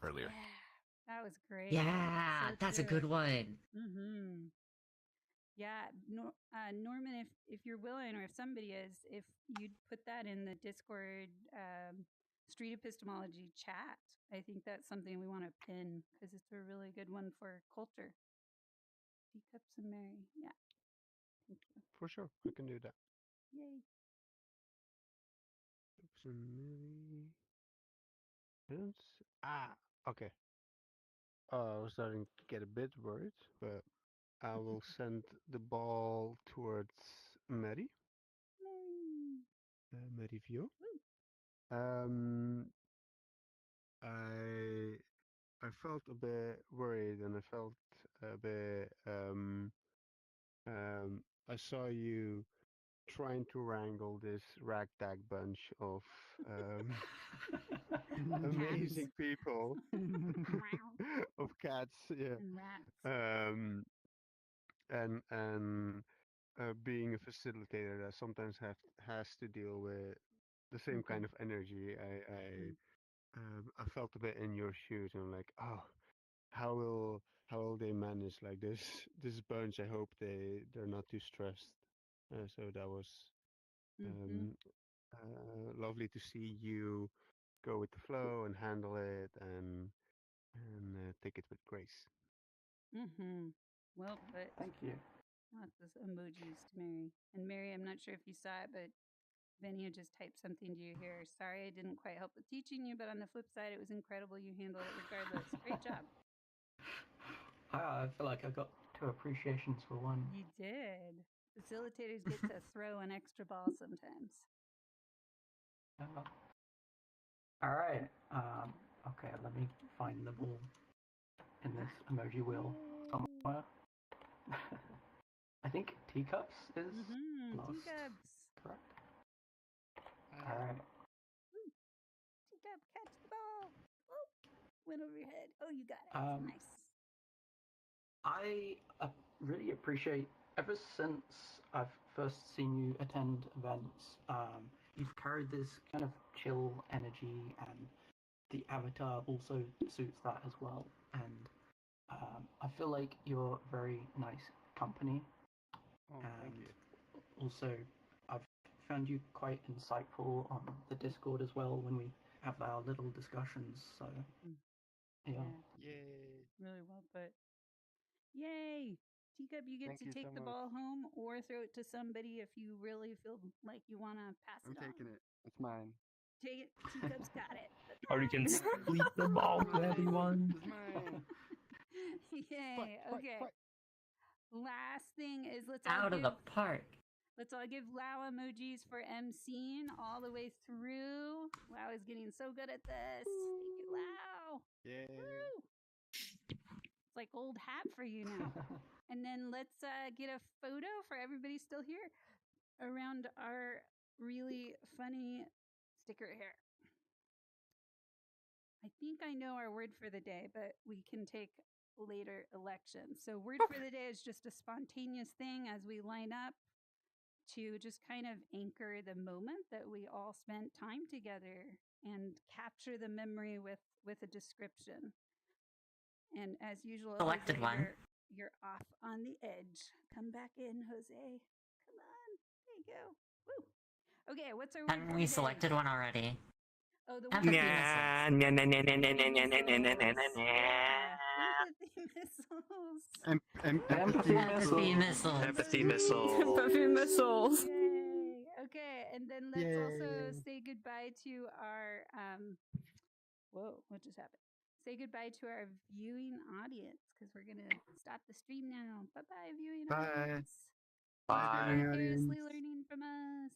earlier. Yeah, that was great. Yeah, that's a good one. Yeah, Norman, if you're willing, or if somebody is, if you'd put that in the Discord Street Epistemology chat, I think that's something we want to pin because it's a really good one for culture. Teacups and Mary, yeah. Thank you. For sure, I can do that. Yay. Okay. I was starting to get a bit worried, but I will send the ball towards Mary. Mary Vio. I felt a bit worried, and I felt a bit. I saw you trying to wrangle this ragtag bunch of amazing people, of cats, yeah, and rats, and being a facilitator that sometimes has to deal with the same kind of energy. I felt a bit in your shoes, and I'm like, oh, how will they manage like this bunch? I hope they're not too stressed. So that was lovely to see you go with the flow and handle it and take it with grace. Well put. Thank you. Lots of emojis to Mary. And Mary, I'm not sure if you saw it, but Venia just typed something to you here. Sorry I didn't quite help with teaching you, but on the flip side, it was incredible you handled it regardless. Great job. I feel like I got 2 appreciations for 1. You did. Facilitators get to throw an extra ball sometimes. All right. Okay, let me find them all in this emoji wheel somewhere. I think teacups is last, Teacups. correct? Alright. Teacup, catch the ball. Oh, went over your head. Oh, you got it. Nice. I really appreciate, ever since I've first seen you attend events, you've carried this kind of chill energy, and the avatar also suits that as well. And I feel like you're very nice company. Oh, thank you. Also, I've found you quite insightful on the Discord as well when we have our little discussions. So, yeah. Yay. Really well put. Yay! Teacup, you get Thank to you take so the much. ball home or throw it to somebody if you really feel like you want to pass I'm it on. taking it. It's mine. Take it. Teacup's got it. That's Or you can mine. split the ball to everyone. It's mine. Yay! Okay. Last thing is let's Out of the park. Let's all give Lau emojis for emceeing all the way through. Lau is getting so good at this. Thank you, Lau. Yay. Woo! It's like old hat for you now. And then let's get a photo for everybody still here around our really funny sticker hair. I think I know our word for the day, but we can take later elections. So word for the day is just a spontaneous thing as we line up to just kind of anchor the moment that we all spent time together and capture the memory with a description. And as usual, Selected Jose, one. You're off on the edge. Come back in, Jose. Come on. There you go. Woo. Okay, what's our word Hadn't for we the day? selected one already? Oh, the Empathy one. Empathy missiles. Empathy missiles. Empathy missiles. Empathy missiles. Yay. Okay, and then let's also Yay. say goodbye to our whoa, what just happened? Say goodbye to our viewing audience because we're gonna stop the stream now. Bye bye, viewing Bye. audience. Bye, viewing audience. Vicariously learning from us.